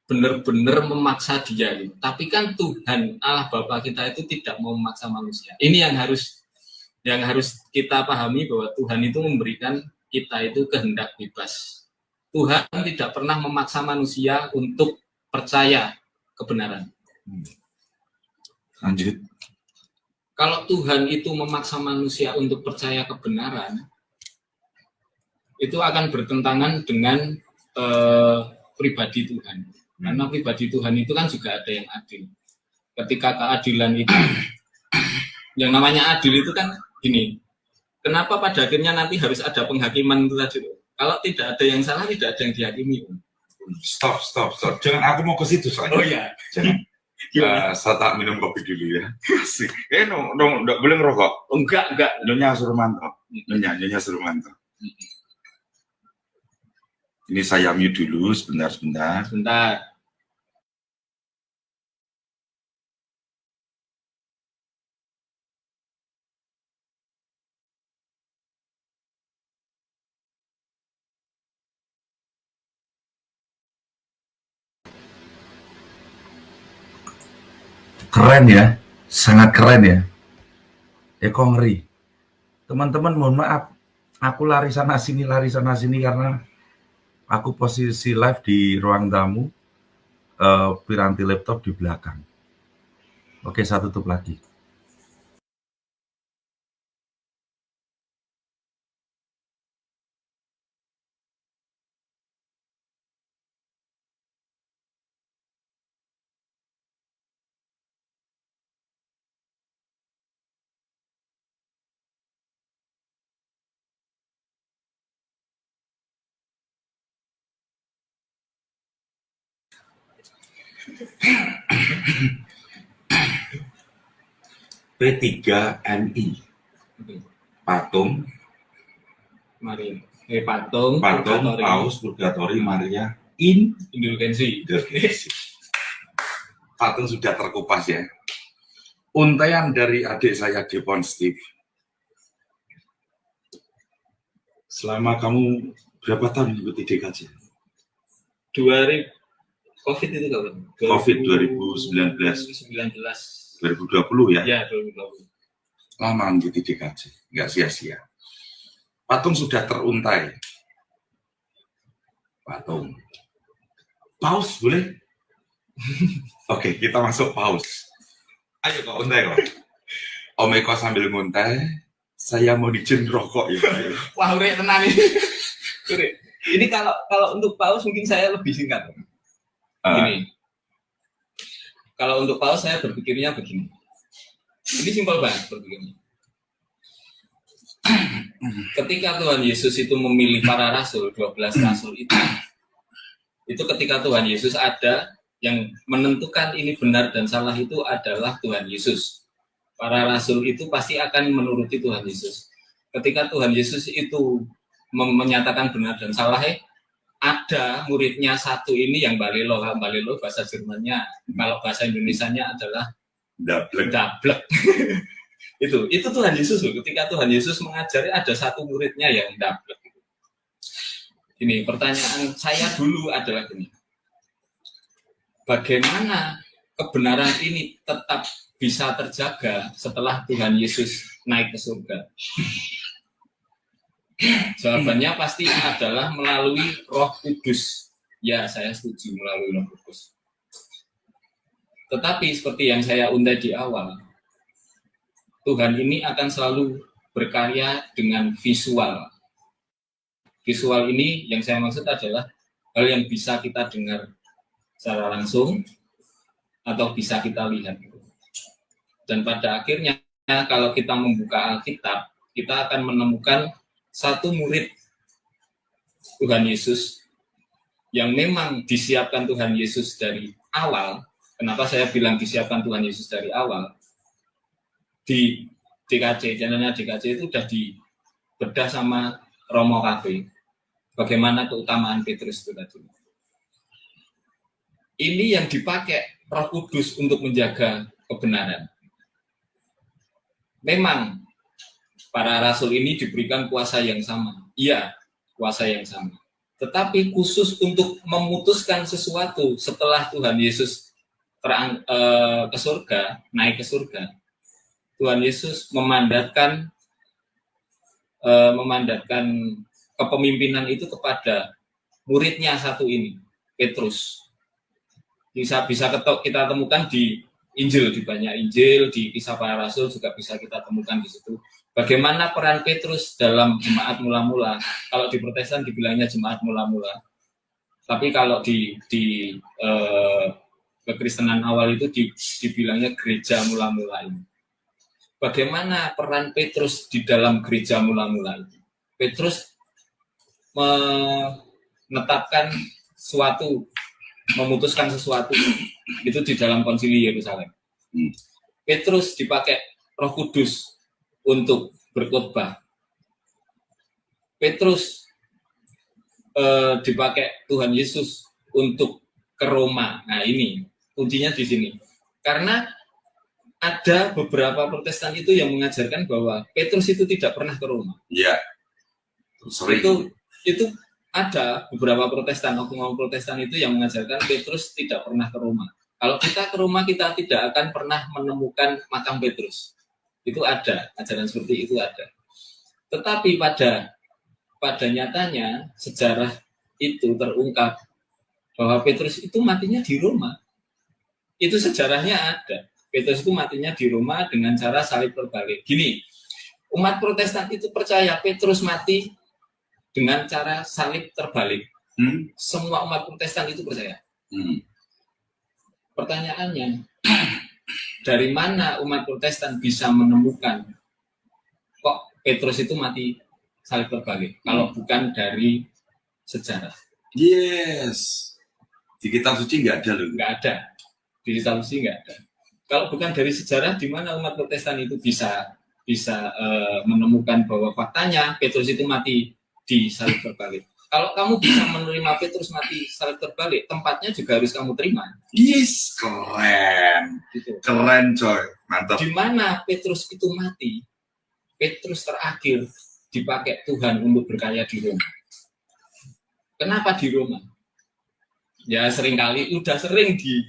Speaker 1: benar-benar memaksa dia. Tapi kan Tuhan Allah Bapa kita itu tidak mau memaksa manusia. Ini yang harus kita pahami, bahwa Tuhan itu memberikan kita itu kehendak bebas. Tuhan tidak pernah memaksa manusia untuk percaya kebenaran.
Speaker 2: Lanjut.
Speaker 1: Kalau Tuhan itu memaksa manusia untuk percaya kebenaran, itu akan bertentangan dengan pribadi Tuhan. Karena pribadi Tuhan itu kan juga ada yang adil. Ketika keadilan itu, yang namanya adil itu kan gini, kenapa pada akhirnya nanti harus ada penghakiman itu tadi? Kalau tidak ada yang salah, tidak ada yang dihakimi.
Speaker 2: Stop. Jangan, aku mau ke situ soalnya.
Speaker 1: Oh iya.
Speaker 2: Jangan. Saya tak minum kopi dulu ya. Asik. Enggak boleh ngerokok.
Speaker 1: Enggak.
Speaker 2: Nyonya Surumanto. Nyonya Surumanto. Ini saya mute dulu sebentar. Keren ya, sangat keren ya. Kok ngeri. Teman-teman mohon maaf, aku lari sana sini karena aku posisi live di ruang tamu, piranti laptop di belakang. Oke, saya tutup lagi. P3MI Patung Paus Purgatori Maria Indulgensi. Patung sudah terkupas ya. Untaian dari adik saya Depon Steve. Selama kamu berapa tahun mengikuti DKJ?
Speaker 1: COVID itu kapan?
Speaker 2: COVID 2019. 2020 ya?
Speaker 1: Ya, 2020.
Speaker 2: Lama mengikuti DKJ, nggak sia-sia. Patung sudah teruntai. Patung. Paus boleh? Oke, kita masuk paus. Ayo kok untai kok. Om Eko sambil nguntai, saya mau dijen rokok ya.
Speaker 1: Wah, udah tenang ini. Ini kalau untuk paus mungkin saya lebih singkat. Gini. Kalau untuk paus saya berpikirnya begini. Ini simpel banget berpikirnya. Ketika Tuhan Yesus itu memilih para rasul, 12 rasul itu ketika Tuhan Yesus ada, yang menentukan ini benar dan salah itu adalah Tuhan Yesus. Para rasul itu pasti akan menuruti Tuhan Yesus. Ketika Tuhan Yesus itu menyatakan benar dan salah, ada muridnya satu ini yang balelo bahasa Jermannya, kalau bahasa Indonesianya adalah dablek. itu Tuhan Yesus loh. Ketika Tuhan Yesus mengajari, ada satu muridnya yang dablek. Ini pertanyaan saya dulu adalah ini: bagaimana kebenaran ini tetap bisa terjaga setelah Tuhan Yesus naik ke surga? Jawabannya pasti adalah melalui Roh Kudus. Ya, saya setuju, melalui Roh Kudus. Tetapi seperti yang saya untai di awal, Tuhan ini akan selalu berkarya dengan visual. Visual ini yang saya maksud adalah hal yang bisa kita dengar secara langsung atau bisa kita lihat. Dan pada akhirnya kalau kita membuka Alkitab, kita akan menemukan satu murid Tuhan Yesus yang memang disiapkan Tuhan Yesus dari awal. Kenapa saya bilang disiapkan Tuhan Yesus dari awal? Di DKC, channelnya DKC itu sudah dibedah sama Romo Cafe. Bagaimana keutamaan Petrus itu tadi. Ini yang dipakai Roh Kudus untuk menjaga kebenaran. Memang para rasul ini diberikan kuasa yang sama. Iya, kuasa yang sama. Tetapi khusus untuk memutuskan sesuatu setelah Tuhan Yesus ke surga, naik ke surga, Tuhan Yesus memandatkan kepemimpinan itu kepada muridnya satu ini, Petrus. Bisa kita temukan di Injil, di banyak Injil, di Kisah Para Rasul juga bisa kita temukan di situ. Bagaimana peran Petrus dalam jemaat mula-mula? Kalau di Protestan dibilangnya jemaat mula-mula, tapi kalau di kekristenan awal itu dibilangnya gereja mula-mula ini. Bagaimana peran Petrus di dalam gereja mula-mula itu? Petrus menetapkan suatu, memutuskan sesuatu itu di dalam konsili Yerusalem. Petrus dipakai Roh Kudus untuk berkhotbah. Petrus dipakai Tuhan Yesus untuk ke Roma. Nah ini kuncinya di sini. Karena ada beberapa Protestan itu yang mengajarkan bahwa Petrus itu tidak pernah ke Roma.
Speaker 2: Iya.
Speaker 1: Itu ada beberapa Protestan, oknum Protestan itu yang mengajarkan Petrus tidak pernah ke Roma. Kalau kita ke Roma, kita tidak akan pernah menemukan makam Petrus. Itu ada, ajaran seperti itu ada. Tetapi pada nyatanya sejarah itu terungkap bahwa Petrus itu matinya di Roma. Itu sejarahnya ada. Petrus itu matinya di Roma dengan cara salib terbalik. Gini, umat Protestan itu percaya Petrus mati dengan cara salib terbalik. Semua umat Protestan itu percaya. Pertanyaannya, dari mana umat Protestan bisa menemukan kok Petrus itu mati salib terbalik? Kalau bukan dari sejarah.
Speaker 2: Yes. Di kitab suci nggak ada loh.
Speaker 1: Nggak ada. Di kitab suci nggak ada. Kalau bukan dari sejarah, di mana umat Protestan itu bisa menemukan bahwa faktanya Petrus itu mati di salib terbalik. Kalau kamu bisa menerima Petrus mati salib terbalik, tempatnya juga harus kamu terima.
Speaker 2: Yes, keren.
Speaker 1: Gitu.
Speaker 2: Keren coy, mantap.
Speaker 1: Di mana Petrus itu mati, Petrus terakhir dipakai Tuhan untuk berkarya di Roma. Kenapa di Roma? Ya seringkali, udah sering di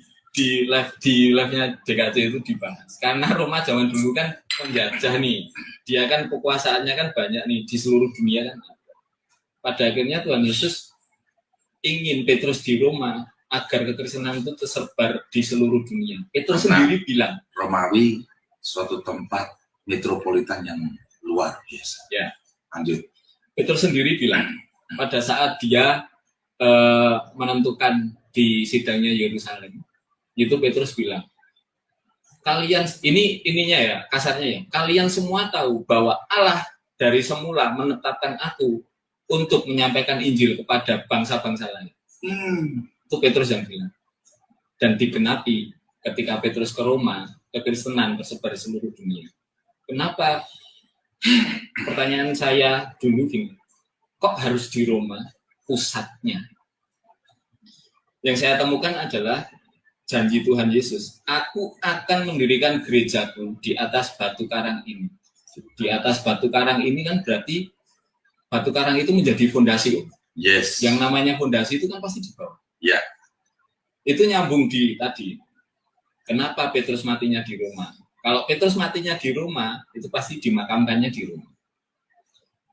Speaker 1: live-nya DKC itu dibahas. Karena Roma zaman dulu kan penjajah nih. Dia kan kekuasaannya kan banyak nih di seluruh dunia kan. Pada akhirnya Tuhan Yesus ingin Petrus di Roma agar kekristenan itu tersebar di seluruh dunia. Petrus sendiri bilang,
Speaker 2: Romawi suatu tempat metropolitan yang luar biasa.
Speaker 1: Ya.
Speaker 2: Lanjut.
Speaker 1: Petrus sendiri bilang pada saat dia menentukan di sidangnya Yerusalem, itu Petrus bilang, kalian ininya ya kasarnya ya, kalian semua tahu bahwa Allah dari semula menetapkan aku untuk menyampaikan Injil kepada bangsa-bangsa lain. Itu Petrus yang bilang. Dan digenapi ketika Petrus ke Roma, kekristenan tersebar di seluruh dunia. Kenapa? Pertanyaan saya dulu gini, kok harus di Roma pusatnya? Yang saya temukan adalah janji Tuhan Yesus, aku akan mendirikan gerejaku di atas batu karang ini. Di atas batu karang ini kan berarti batu karang itu menjadi fondasi.
Speaker 2: Yes.
Speaker 1: Yang namanya fondasi itu kan pasti di bawah.
Speaker 2: Ya. Yeah.
Speaker 1: Itu nyambung di tadi. Kenapa Petrus matinya di Roma? Kalau Petrus matinya di Roma, itu pasti dimakamkannya di Roma.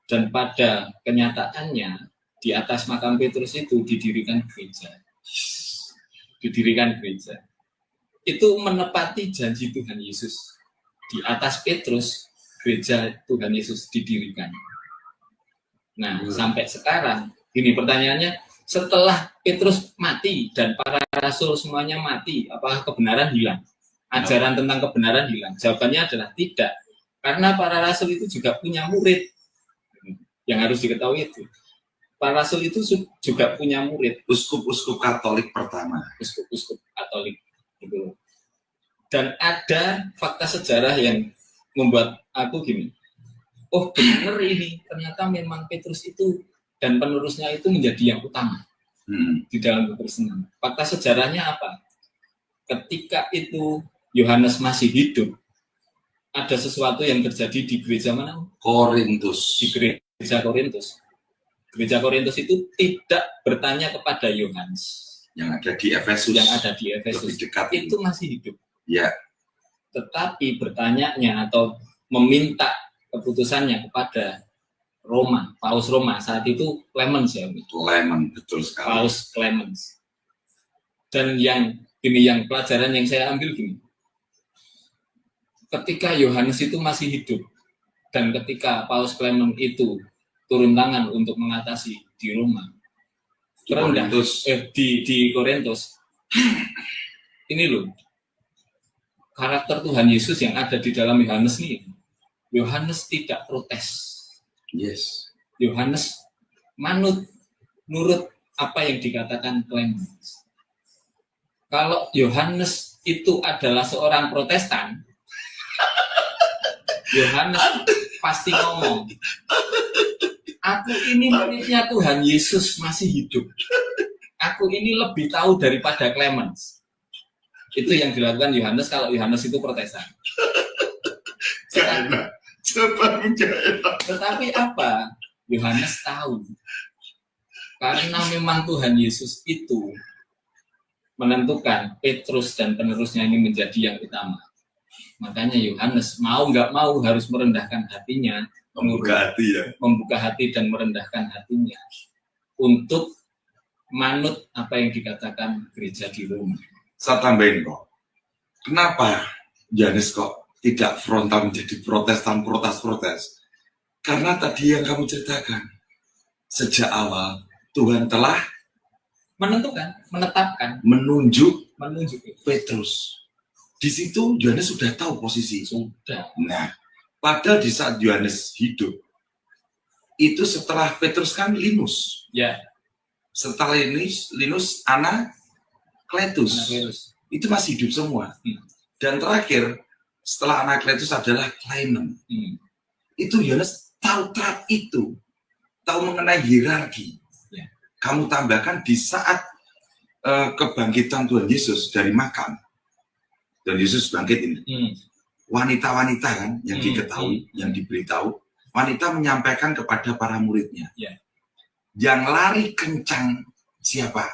Speaker 1: Dan pada kenyataannya, di atas makam Petrus itu didirikan gereja. Didirikan gereja. itu menepati janji Tuhan Yesus. Di atas Petrus, gereja Tuhan Yesus didirikan. Nah, sampai sekarang, ini pertanyaannya, setelah Petrus mati dan para rasul semuanya mati, apakah kebenaran hilang? Ajaran tentang kebenaran hilang? Jawabannya adalah tidak. Karena para rasul itu juga punya murid. Yang harus diketahui itu. Para rasul itu juga punya murid.
Speaker 2: Uskup-uskup Katolik pertama.
Speaker 1: Uskup-uskup Katolik. Gitu. Dan ada fakta sejarah yang membuat aku gini. Oh benar ini, ternyata memang Petrus itu dan penerusnya itu menjadi yang utama di dalam kekristenan. Fakta sejarahnya apa? Ketika itu Yohanes masih hidup, ada sesuatu yang terjadi di gereja mana?
Speaker 2: Korintus.
Speaker 1: Di gereja Korintus. Gereja Korintus itu tidak bertanya kepada Yohanes.
Speaker 2: Yang ada di Efesus.
Speaker 1: Yang ada di Efesus. Itu masih hidup.
Speaker 2: Ya.
Speaker 1: Tetapi bertanyanya atau meminta keputusannya kepada Roma, Paus Roma saat itu Clemens ya.
Speaker 2: Clemens, betul sekali.
Speaker 1: Paus Clemens. Dan yang pelajaran yang saya ambil gini. Ketika Yohanes itu masih hidup dan ketika Paus Clemens itu turun tangan untuk mengatasi di Roma, di Korintus, ini loh karakter Tuhan Yesus yang ada di dalam Yohanes ini. Yohanes tidak protes.
Speaker 2: Yes.
Speaker 1: Yohanes nurut apa yang dikatakan Clemens. Kalau Yohanes itu adalah seorang Protestan, Yohanes pasti ngomong, aku ini muridnya Tuhan Yesus masih hidup. Aku ini lebih tahu daripada Clemens. Itu yang dilakukan Yohanes kalau Yohanes itu Protestan. Tetapi apa? Yohanes tahu. Karena memang Tuhan Yesus itu menentukan Petrus dan penerusnya ini menjadi yang utama. Makanya Yohanes mau nggak mau harus merendahkan hatinya, membuka hati dan merendahkan hatinya untuk manut apa yang dikatakan gereja di Roma.
Speaker 2: Saya tambahin kok, kenapa Yohanes kok tidak frontal menjadi Protestan protes? Karena tadi yang kamu ceritakan, sejak awal Tuhan telah menunjuk Petrus. Di situ Yohanes sudah tahu posisi.
Speaker 1: Sudah.
Speaker 2: Nah, padahal di saat Yohanes hidup, itu setelah Petrus kan Linus.
Speaker 1: Ya.
Speaker 2: Setelah Linus Anakletus. Itu masih hidup semua. Dan terakhir, setelah Anakletus adalah Clemens. Itu Yohanes tahu terat itu. Tahu mengenai hierarki.
Speaker 1: Ya.
Speaker 2: Kamu tambahkan di saat kebangkitan Tuhan Yesus dari makam. Dan Yesus bangkit ini. Wanita-wanita kan yang diketahui, yang diberitahu. Wanita menyampaikan kepada para muridnya.
Speaker 1: Ya.
Speaker 2: Yang lari kencang siapa?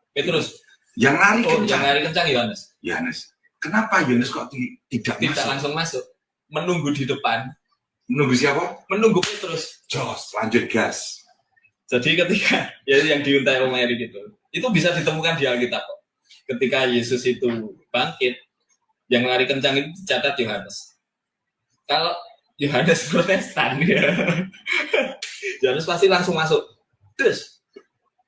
Speaker 1: Petrus.
Speaker 2: Yang lari
Speaker 1: kencang Yohanes.
Speaker 2: Kenapa Yohanes kok tidak
Speaker 1: langsung masuk? Menunggu di depan.
Speaker 2: Menunggu siapa?
Speaker 1: Menunggu Petrus.
Speaker 2: Jos, lanjut gas.
Speaker 1: Jadi ketika yang diuntai Roma itu bisa ditemukan di Alkitab kok. Ketika Yesus itu bangkit, yang lari kencang itu dicatat Yohanes. Kalau Yohanes Protestan, Yohanes pasti langsung masuk. Terus,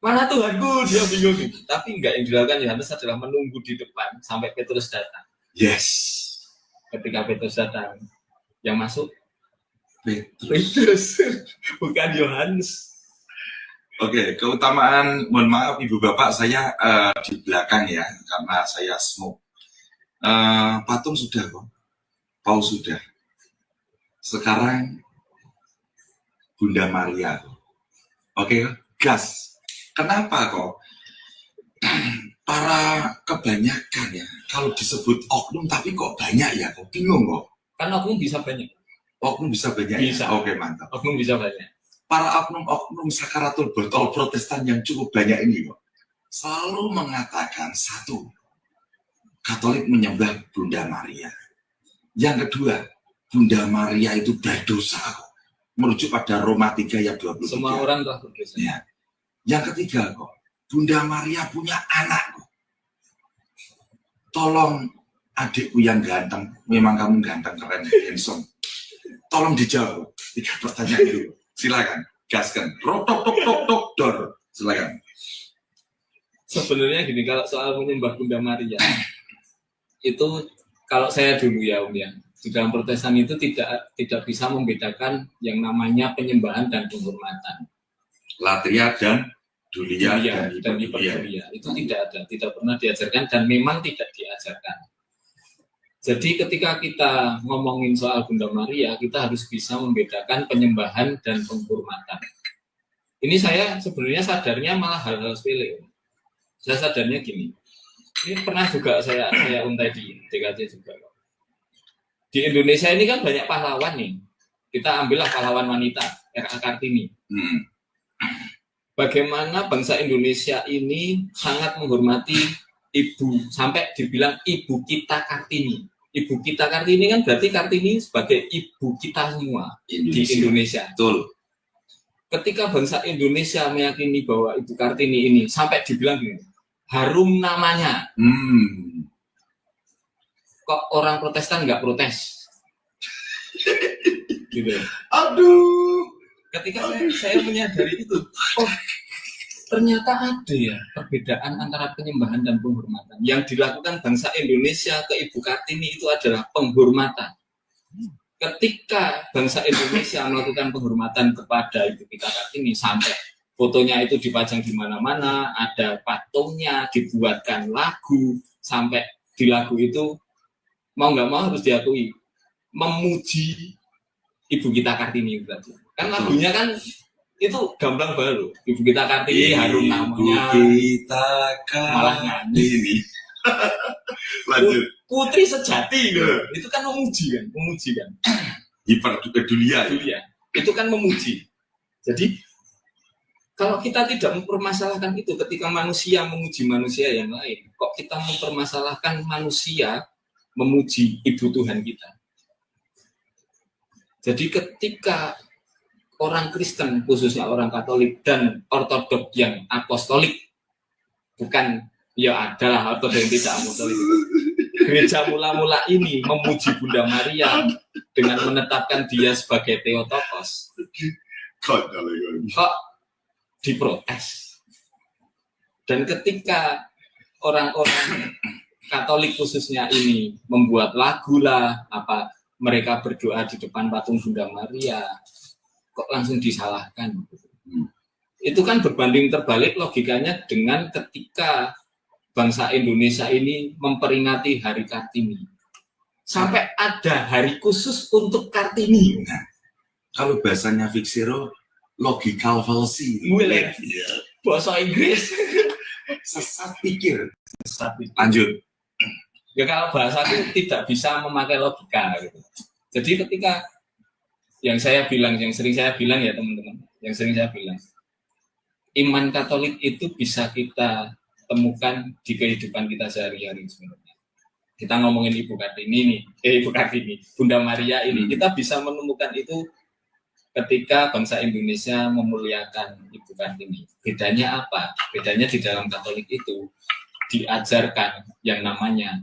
Speaker 1: mana Tuhanku? Dia bingung. Tapi enggak, yang dilakukan Yohanes adalah menunggu di depan sampai Petrus datang.
Speaker 2: Yes.
Speaker 1: Ketika Petrus datang, yang masuk
Speaker 2: Petrus,
Speaker 1: bukan Yohanes.
Speaker 2: Oke, keutamaan, mohon maaf Ibu Bapak, saya di belakang ya, karena saya smoke. Patung sudah kok, Paus sudah. Sekarang Bunda Maria. Oke, gas. Kenapa kok? Para kebanyakan ya, kalau disebut oknum tapi kok banyak ya, kok bingung kok.
Speaker 1: Kan oknum bisa banyak.
Speaker 2: Oknum bisa banyak.
Speaker 1: Bisa.
Speaker 2: Ya? Oke, mantap.
Speaker 1: Oknum bisa banyak.
Speaker 2: Para oknum sakaratul botol Protestan yang cukup banyak ini kok selalu mengatakan satu, Katolik menyembah Bunda Maria. Yang kedua, Bunda Maria itu berdosa kok. Merujuk pada Roma 3 ayat 23.
Speaker 1: Semua orang telah berdosa.
Speaker 2: Ya. Yang ketiga kok, Bunda Maria punya anak kok. tolong adikku yang ganteng, memang kamu ganteng, keren, handsome. Tolong dijawab 3 pertanyaan itu. Silakan, gaskan. Tok tok tok tok tok dor. Silakan.
Speaker 1: Sebenarnya gini, kalau soal menyembah Bunda Maria, itu kalau saya dulu ya Om ya, di dalam Protestan itu tidak bisa membedakan yang namanya penyembahan dan penghormatan.
Speaker 2: Latria dan Dulia
Speaker 1: dan hiperdulia itu tidak ada, tidak pernah diajarkan dan memang tidak diajarkan. Jadi ketika kita ngomongin soal Bunda Maria, kita harus bisa membedakan penyembahan dan penghormatan. Ini saya sebenarnya sadarnya malah hal-hal sepele. Saya sadarnya gini, ini pernah juga saya untai di DKJ juga. Di Indonesia ini kan banyak pahlawan nih. Kita ambillah pahlawan wanita, R.A. Kartini. Bagaimana bangsa Indonesia ini sangat menghormati ibu, sampai dibilang ibu kita Kartini. Ibu kita Kartini kan berarti Kartini sebagai ibu kita semua di Indonesia.
Speaker 2: Betul.
Speaker 1: Ketika bangsa Indonesia meyakini bahwa ibu Kartini ini sampai dibilang gini, harum namanya. Kok orang Protestan nggak protes? Gitu.
Speaker 2: Aduh.
Speaker 1: Ketika saya menyadari itu, oh ternyata ada ya perbedaan antara penyembahan dan penghormatan. Yang dilakukan bangsa Indonesia ke Ibu Kartini itu adalah penghormatan. Ketika bangsa Indonesia melakukan penghormatan kepada Ibu kita Kartini sampai fotonya itu dipajang di mana-mana, ada patungnya, dibuatkan lagu, sampai di lagu itu mau nggak mau harus diakui memuji Ibu kita Kartini berarti. Kan lagunya kan itu gamblang baru. Ibu kita Kartini harum namanya.
Speaker 2: Kita
Speaker 1: malah nyanyi.
Speaker 2: Lanjut.
Speaker 1: Putri sejati loh. Itu kan memuji kan.
Speaker 2: Hiperdulia.
Speaker 1: Itu kan memuji. Jadi kalau kita tidak mempermasalahkan itu ketika manusia memuji manusia yang lain, kok kita mempermasalahkan manusia memuji Ibu Tuhan kita? Jadi ketika orang Kristen, khususnya orang Katolik dan Ortodok yang apostolik, bukan ya adalah Ortodok yang tidak apostolik, gereja mula-mula ini memuji Bunda Maria dengan menetapkan dia sebagai Theotokos, kok diprotes. Dan ketika orang-orang Katolik khususnya ini membuat lagu lah, mereka berdoa di depan patung Bunda Maria, kok langsung disalahkan. Itu kan berbanding terbalik logikanya dengan ketika bangsa Indonesia ini memperingati Hari Kartini. Sampai ada hari khusus untuk Kartini.
Speaker 2: Nah, kalau bahasanya Fixero, logical fallacy.
Speaker 1: Bahasa Inggris.
Speaker 2: Sesat pikir.
Speaker 1: Lanjut. Ya kalau bahasa itu tidak bisa memakai logika gitu. Jadi ketika yang sering saya bilang ya teman-teman, iman Katolik itu bisa kita temukan di kehidupan kita sehari-hari sebenarnya. Kita ngomongin Ibu Kartini, Bunda Maria ini, kita bisa menemukan itu ketika bangsa Indonesia memuliakan Ibu Kartini. Bedanya apa? Bedanya di dalam Katolik itu diajarkan yang namanya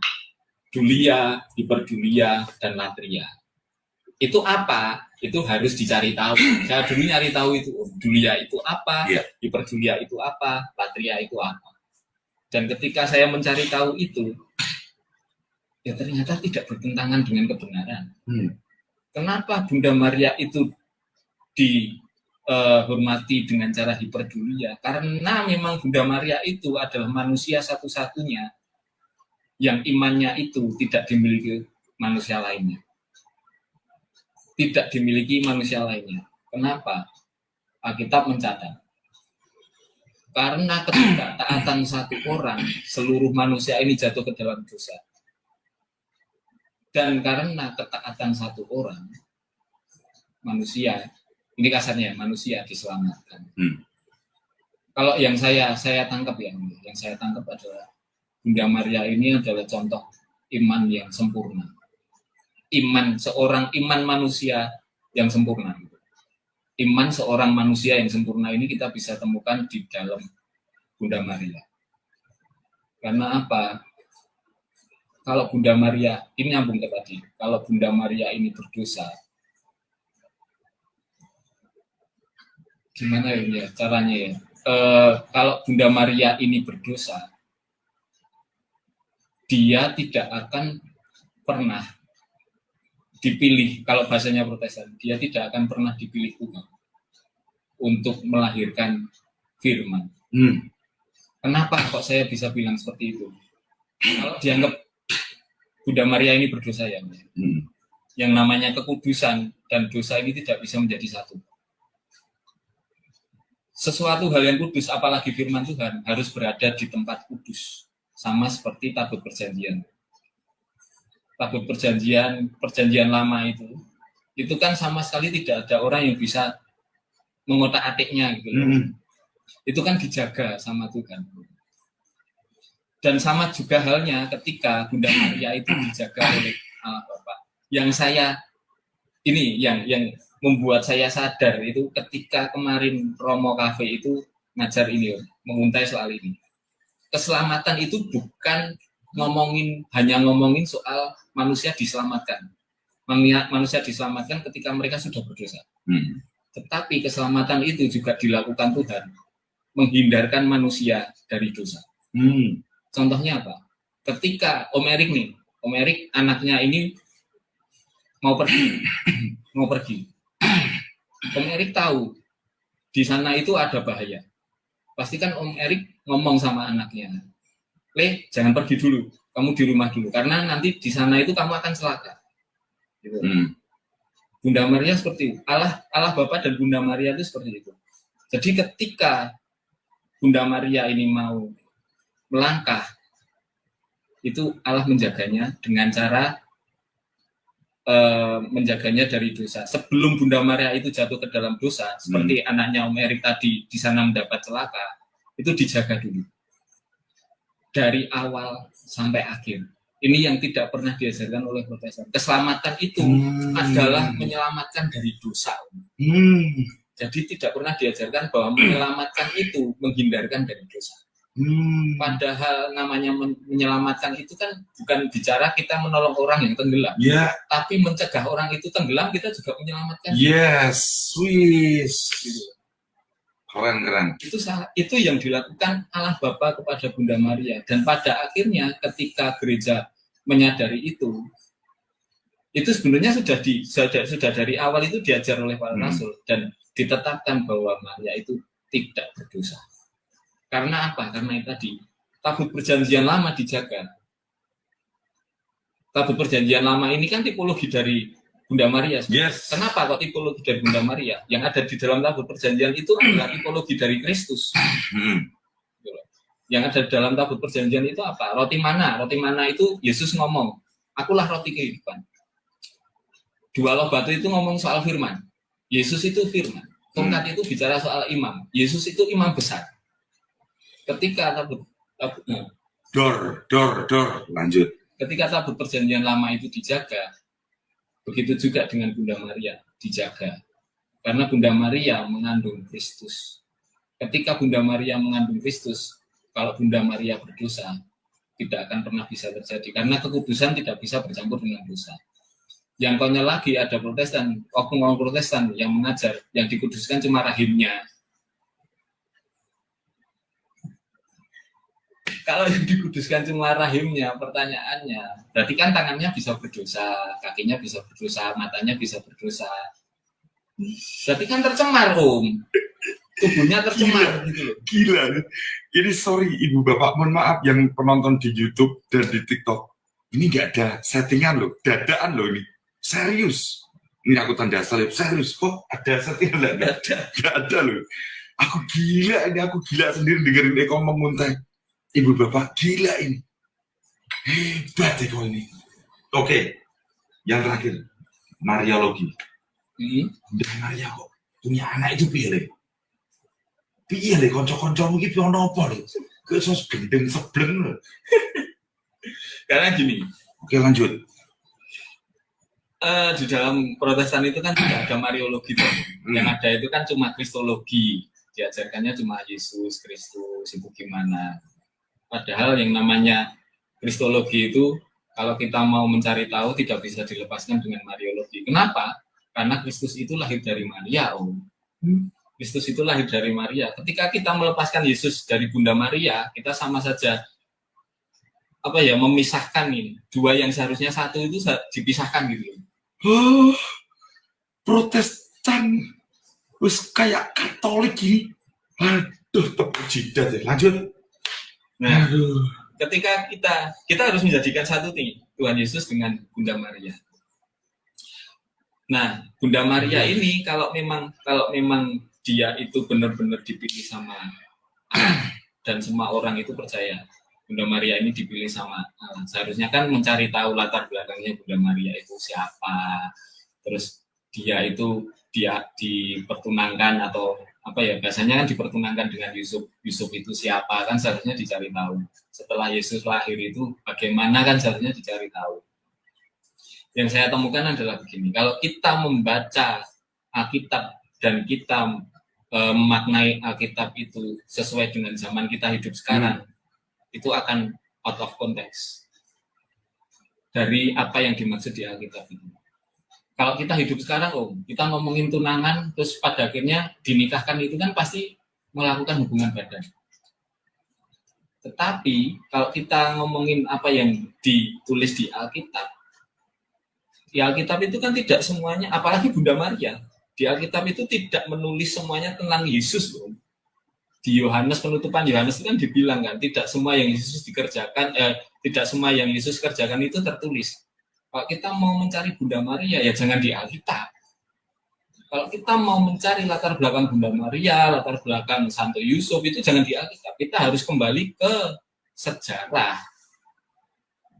Speaker 1: dulia, hiperdulia, dan latria. Itu apa? Itu harus dicari tahu. Saya dulu nyari tahu itu, dulia itu apa, hiperdulia itu apa, latria itu apa. Dan ketika saya mencari tahu itu, ya ternyata tidak bertentangan dengan kebenaran. Kenapa Bunda Maria itu dihormati dengan cara hiperdulia? Karena memang Bunda Maria itu adalah manusia satu-satunya yang imannya itu tidak dimiliki manusia lainnya. Tidak dimiliki manusia lainnya. Kenapa? Alkitab mencatat. Karena ketika taatan satu orang, seluruh manusia ini jatuh ke dalam dosa. Dan karena ketaatan satu orang, manusia, ini kasarnya manusia diselamatkan. Kalau yang saya tangkap adalah Bunda Maria ini adalah contoh iman yang sempurna. Iman manusia yang sempurna. Iman seorang manusia yang sempurna ini kita bisa temukan di dalam Bunda Maria. Karena apa? kalau Bunda Maria, ini nyambung ke tadi, kalau Bunda Maria ini berdosa, gimana ya caranya ya? Kalau Bunda Maria ini berdosa, dia tidak akan pernah dipilih, kalau bahasanya Protestan, dia tidak akan pernah dipilih Tuhan untuk melahirkan firman. Kenapa kok saya bisa bilang seperti itu? Kalau dianggap Bunda Maria ini berdosa ya, yang namanya kekudusan dan dosa ini tidak bisa menjadi satu. Sesuatu hal yang kudus, apalagi firman Tuhan, harus berada di tempat kudus. Sama seperti tabut perjanjian. Tabut perjanjian lama itu kan sama sekali tidak ada orang yang bisa mengotak-atiknya gitu. Itu kan dijaga sama Tuhan. Dan sama juga halnya ketika Bunda Maria itu dijaga oleh Allah Bapa. Yang membuat saya sadar itu ketika kemarin Romo Cafe itu ngajar ini, menguntai soal ini. Keselamatan itu bukan hanya ngomongin soal manusia diselamatkan. Manusia diselamatkan ketika mereka sudah berdosa. Tetapi keselamatan itu juga dilakukan Tuhan, menghindarkan manusia dari dosa. Contohnya apa? Ketika Om Erik anaknya ini mau pergi. Om Erik tahu di sana itu ada bahaya. Pastikan Om Erik ngomong sama anaknya, jangan pergi dulu, kamu di rumah dulu, karena nanti di sana itu kamu akan celaka. Gitu. Bunda Maria seperti itu. Allah Bapa dan Bunda Maria itu seperti itu. Jadi ketika Bunda Maria ini mau melangkah, itu Allah menjaganya dengan cara menjaganya dari dosa. Sebelum Bunda Maria itu jatuh ke dalam dosa, seperti anaknya Om Erik tadi di sana mendapat celaka, itu dijaga dulu. Dari awal sampai akhir. Ini yang tidak pernah diajarkan oleh Protestan. Keselamatan itu adalah menyelamatkan dari dosa. Jadi tidak pernah diajarkan bahwa menyelamatkan itu menghindarkan dari dosa. Padahal namanya menyelamatkan itu kan bukan bicara kita menolong orang yang tenggelam, tapi mencegah orang itu tenggelam, kita juga menyelamatkan.
Speaker 2: Yes, Swiss. Gitu. Keren.
Speaker 1: Itu yang dilakukan Allah Bapa kepada Bunda Maria, dan pada akhirnya ketika gereja menyadari itu sebenarnya sudah dari awal itu diajar oleh para rasul dan ditetapkan bahwa Maria itu tidak berdosa. Karena apa? Karena itu tadi, tabut perjanjian lama dijaga. Tabut perjanjian lama ini kan tipologi dari Bunda Maria.
Speaker 2: Yes.
Speaker 1: Kenapa kok tipologi dari Bunda Maria? Yang ada di dalam tabut perjanjian itu adalah tipologi dari Kristus. Yang ada di dalam tabut perjanjian itu apa? Roti mana? Roti mana itu Yesus ngomong, akulah roti kehidupan. Dua loh batu itu ngomong soal firman. Yesus itu firman. Tongkat itu bicara soal imam. Yesus itu imam besar. Ketika
Speaker 2: lanjut.
Speaker 1: Ketika tabut perjanjian lama itu dijaga, begitu juga dengan Bunda Maria dijaga. Karena Bunda Maria mengandung Kristus. Ketika Bunda Maria mengandung Kristus, kalau Bunda Maria berdosa, tidak akan pernah bisa terjadi. Karena kekudusan tidak bisa bercampur dengan dosa. Yang konyol lagi ada Protestan, oknum Protestan yang mengajar, yang dikuduskan cuma rahimnya. Kalau yang dikuduskan cuma rahimnya, pertanyaannya, berarti kan tangannya bisa berdosa, kakinya bisa berdosa, matanya bisa berdosa. Berarti kan tercemar, Om. Tubuhnya tercemar.
Speaker 2: Gila. Ini sorry Ibu Bapak, mohon maaf yang penonton di YouTube dan di TikTok. Ini nggak ada settingan loh, dadaan loh ini. Serius. Ini aku tanda salib, serius. Kok ada settingan? Nggak ada loh. Aku gila sendiri dengerin Eko memuntah. Ibu Bapak, gila ini. Hebat Eko ini. Oke, yang terakhir, Mariologi. Bunda Maria kok punya anak itu piye le konco-konco mungkin piye apa lho. Kok sos gendeng sebleng lho.
Speaker 1: Karena gini.
Speaker 2: Oke, lanjut.
Speaker 1: Di dalam Protestan itu kan tidak ada Mariologi. Yang ada itu kan cuma Kristologi. Diajarkannya cuma Yesus, Kristus, itu gimana. Padahal yang namanya Kristologi itu Kalau kita mau mencari tahu tidak bisa dilepaskan dengan Mariologi. Kenapa? Karena Kristus itu lahir dari Maria, Om. Kristus itu lahir dari Maria. Ketika kita melepaskan Yesus dari Bunda Maria, kita sama saja memisahkan ini. Dua yang seharusnya satu itu dipisahkan gitu.
Speaker 2: Oh, Protestan wis kayak Katolik ini. Aduh, tepuk jidat ya. Lanjut.
Speaker 1: Nah, ketika kita harus menjadikan satu nih, Tuhan Yesus dengan Bunda Maria. Nah, Bunda Maria ini kalau memang dia itu benar-benar dipilih sama Allah, dan semua orang itu percaya Bunda Maria ini dipilih sama Allah. Seharusnya kan mencari tahu latar belakangnya Bunda Maria itu siapa, terus dia dipertunangkan atau biasanya kan dipertunangkan dengan Yusuf itu siapa, kan seharusnya dicari tahu. Setelah Yesus lahir itu bagaimana, kan seharusnya dicari tahu. Yang saya temukan adalah begini, kalau kita membaca Alkitab dan kita memaknai Alkitab itu sesuai dengan zaman kita hidup sekarang, itu akan out of context dari apa yang dimaksud di Alkitab itu. Kalau kita hidup sekarang, kita ngomongin tunangan, terus pada akhirnya dinikahkan, itu kan pasti melakukan hubungan badan. Tetapi kalau kita ngomongin apa yang ditulis di Alkitab itu kan tidak semuanya, apalagi Bunda Maria, di Alkitab itu tidak menulis semuanya tentang Yesus. Di penutupan Yohanes itu kan dibilang kan, tidak semua yang Yesus kerjakan itu tertulis. Kalau kita mau mencari Bunda Maria, ya jangan di Alkitab. Kalau kita mau mencari latar belakang Bunda Maria, latar belakang Santo Yusuf, itu jangan di Alkitab. Kita harus kembali ke sejarah.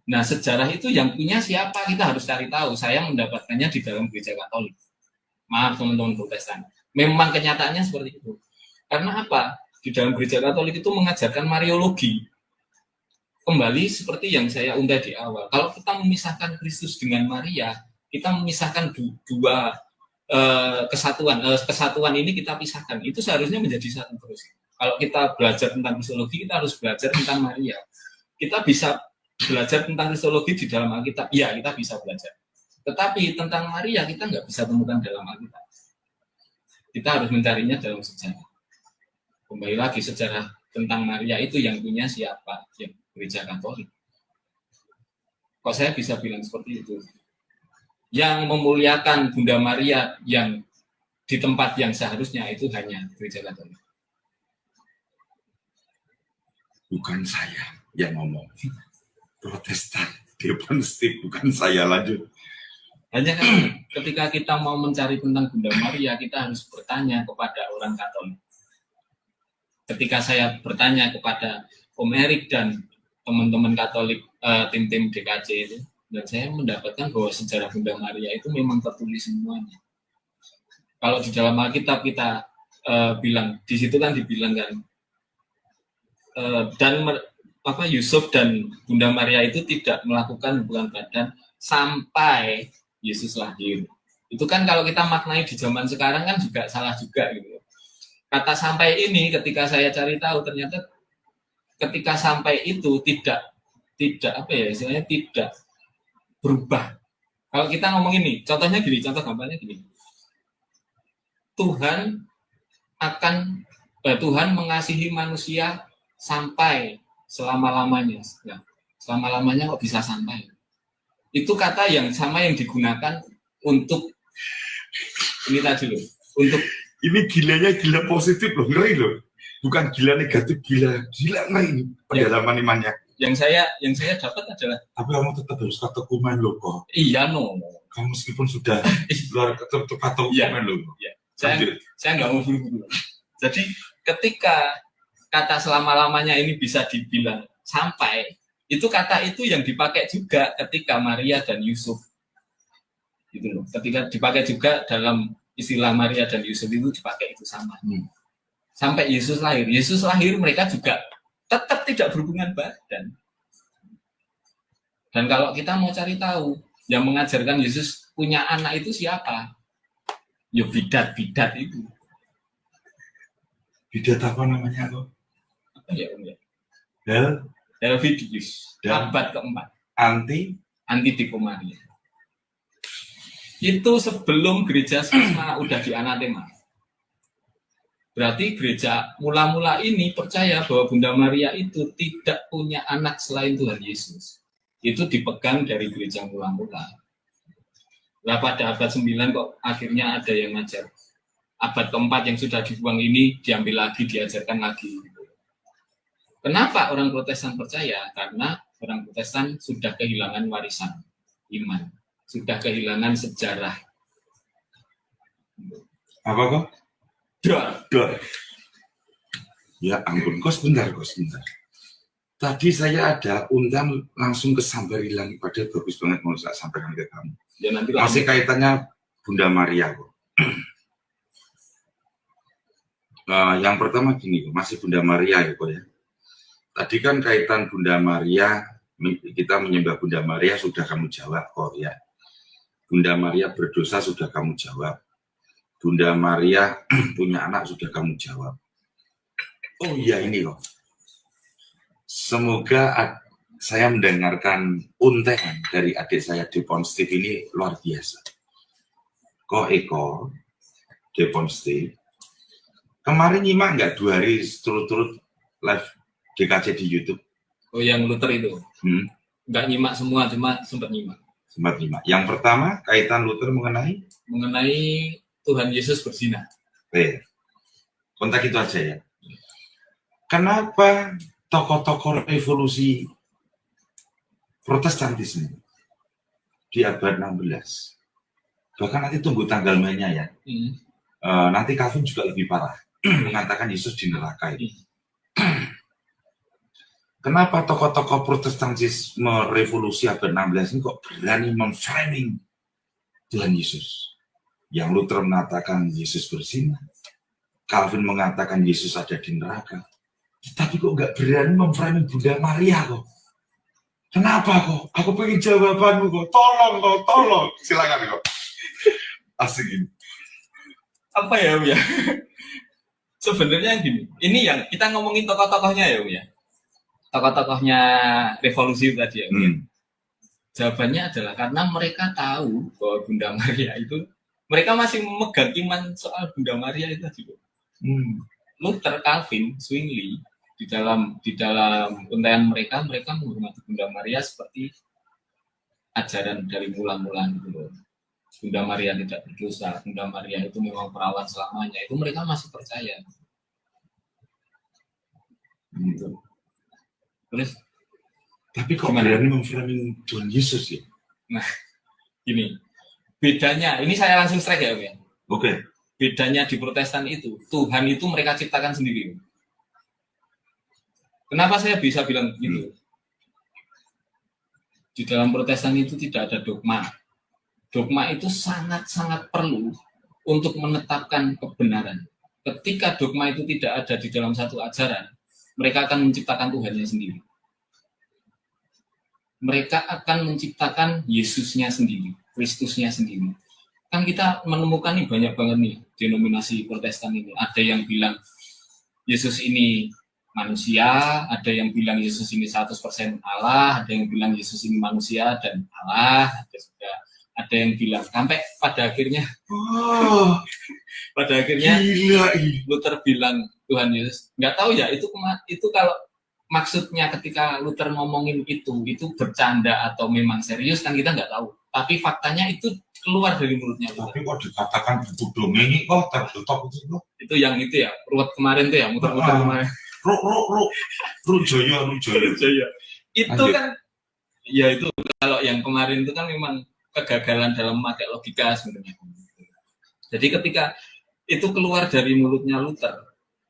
Speaker 1: Nah, sejarah itu yang punya siapa, kita harus cari tahu. Saya mendapatkannya di dalam gereja Katolik. Maaf teman-teman Protestan. Memang kenyataannya seperti itu. Karena apa? Di dalam gereja Katolik itu mengajarkan Mariologi. Kembali seperti yang saya untai di awal. Kalau kita memisahkan Kristus dengan Maria, kita memisahkan dua kesatuan. Kesatuan ini kita pisahkan. Itu seharusnya menjadi satu terus. Kalau kita belajar tentang Kristologi, kita harus belajar tentang Maria. Kita bisa belajar tentang Kristologi di dalam Alkitab. Ya, kita bisa belajar. Tetapi tentang Maria kita nggak bisa temukan dalam Alkitab. Kita harus mencarinya dalam sejarah. Kembali lagi, sejarah tentang Maria itu yang punya siapa? Ya, gereja Katolik. Kok saya bisa bilang seperti itu? Yang memuliakan Bunda Maria yang di tempat yang seharusnya itu hanya gereja Katolik.
Speaker 2: Bukan saya yang ngomong. Protestan, Demonstrate, bukan saya. Lanjut.
Speaker 1: Hanya kan ketika kita mau mencari tentang Bunda Maria, kita harus bertanya kepada orang Katolik. Ketika saya bertanya kepada Om Erik dan teman-teman Katolik, tim-tim DKC itu, dan saya mendapatkan bahwa sejarah Bunda Maria itu memang tertulis semuanya. Kalau di dalam Alkitab kita bilang, di situ kan dibilang kan, Yusuf dan Bunda Maria itu tidak melakukan hubungan badan sampai Yesus lahir. Itu kan kalau kita maknai di zaman sekarang kan juga salah juga gitu. Kata sampai ini ketika saya cari tahu ternyata ketika sampai itu tidak istilahnya tidak berubah. Kalau kita ngomong ini, contoh gampangnya gini. Tuhan mengasihi manusia sampai selama-lamanya. Nah, selama-lamanya kok bisa sampai? Itu kata yang sama yang digunakan untuk ini tadi loh. Untuk
Speaker 2: ini gilanya gila positif loh, ngeri loh. Bukan gila negatif, gila ngeri ini pendalaman imannya.
Speaker 1: Yang saya dapat adalah,
Speaker 2: tapi kamu tetap harus katokumen loh kok.
Speaker 1: Iya no.
Speaker 2: Kamu meskipun sudah luar katokumen loh.
Speaker 1: Iya. Saya nggak mau buru-buru. Jadi ketika kata selama-lamanya ini bisa dibilang sampai, itu kata itu yang dipakai juga ketika Maria dan Yusuf. Gitu loh. Ketika dipakai juga dalam istilah Maria dan Yusuf itu dipakai itu sama. Sampai Yesus lahir mereka juga tetap tidak berhubungan badan. Dan kalau kita mau cari tahu, yang mengajarkan Yesus punya anak itu siapa? Ya bidat itu.
Speaker 2: Bidat apa namanya kok?
Speaker 1: Apa ya Om ya?
Speaker 2: Helvidius.
Speaker 1: Abad keempat.
Speaker 2: Anti
Speaker 1: Antidipo Maria. Itu sebelum gereja skisma udah dianatema. Berarti gereja mula-mula ini percaya bahwa Bunda Maria itu tidak punya anak selain Tuhan Yesus. Itu dipegang dari gereja mula-mula. Nah, pada abad 9 kok akhirnya ada yang ngajar. Abad keempat yang sudah dibuang ini diambil lagi, diajarkan lagi. Kenapa orang Protestan percaya? Karena orang Protestan sudah kehilangan warisan iman. Sudah kehilangan sejarah.
Speaker 2: Apa kok? Dor. Ya ampun, kok sebentar. Tadi saya ada undang langsung ke Sambarilan, padahal bagus banget mau saya sampaikan ke kamu.
Speaker 1: Ya, nanti
Speaker 2: masih kaitannya Bunda Maria kok. Yang pertama gini, masih Bunda Maria ya kok ya. Tadi kan kaitan Bunda Maria, kita menyembah Bunda Maria sudah kamu jawab kok ya. Bunda Maria berdosa sudah kamu jawab. Bunda Maria punya anak sudah kamu jawab. Oh iya ini loh. Semoga saya mendengarkan untean dari adik saya Depon Steve ini luar biasa. Kok Eko, Depon Steve. Kemarin nyimak nggak 2 hari turut-turut live DKC di YouTube?
Speaker 1: Oh yang Luther itu? Nggak nyimak semua, cuma sempat nyimak.
Speaker 2: Yang pertama kaitan Luther mengenai
Speaker 1: Tuhan Yesus berzina.
Speaker 2: Kontak itu aja ya. Kenapa tokoh-tokoh revolusi Protestantisme di abad 16, bahkan nanti tunggu tanggal mainnya ya, nanti Calvin juga lebih parah mengatakan Yesus di neraka itu. Kenapa tokoh-tokoh Protestantisme revolusi abad 16 ini kok berani memframing Tuhan Yesus? Yang Luther mengatakan Yesus berzina, Calvin mengatakan Yesus ada di neraka. Tapi kok nggak berani memframing Bunda Maria kok? Kenapa kok? Aku pengen jawabanmu kok. Tolong. Silakan kok. Asik ini.
Speaker 1: Apa ya, Om ya? Sebenarnya gini, ini yang kita ngomongin tokoh-tokohnya ya, Om ya. Tokoh-tokohnya revolusi tadi ya. Jawabannya adalah karena mereka tahu bahwa Bunda Maria itu, mereka masih memegang iman soal Bunda Maria itu tadi. Luther, Calvin, Zwingli di dalam untaian mereka menghormati Bunda Maria seperti ajaran dari mula-mula dulu. Bunda Maria tidak berdosa, Bunda Maria itu memang perawan selamanya. Itu mereka masih percaya. Gitu. Terus,
Speaker 2: tapi kok berani memframing Tuhan Yesus ya?
Speaker 1: Nah, ini bedanya. Ini saya langsung strike ya, Om ya.
Speaker 2: Oke.
Speaker 1: Bedanya di Protestan itu, Tuhan itu mereka ciptakan sendiri. Kenapa saya bisa bilang begitu? Di dalam Protestan itu tidak ada dogma. Dogma itu sangat-sangat perlu untuk menetapkan kebenaran. Ketika dogma itu tidak ada di dalam satu ajaran, mereka akan menciptakan Tuhannya sendiri. Mereka akan menciptakan Yesusnya sendiri, Kristusnya sendiri. Kan kita menemukan nih banyak banget nih denominasi Protestan ini. Ada yang bilang Yesus ini manusia, ada yang bilang Yesus ini 100% Allah, ada yang bilang Yesus ini manusia dan Allah, ada yang bilang sampai pada akhirnya gila. Luther bilang Tuhan Yesus. Nggak tahu ya, itu kalau maksudnya ketika Luther ngomongin itu bercanda atau memang serius kan kita nggak tahu. Tapi faktanya itu keluar dari mulutnya.
Speaker 2: Tapi kok dikatakan bentuk dongeng kok tertutup itu?
Speaker 1: Itu yang itu ya, ruwet kemarin tuh ya, muter-muter kemarin.
Speaker 2: Joyo.
Speaker 1: Itu kan, ya itu kalau yang kemarin itu kan memang kegagalan dalam memakai logika sebenarnya. Jadi ketika itu keluar dari mulutnya Luther,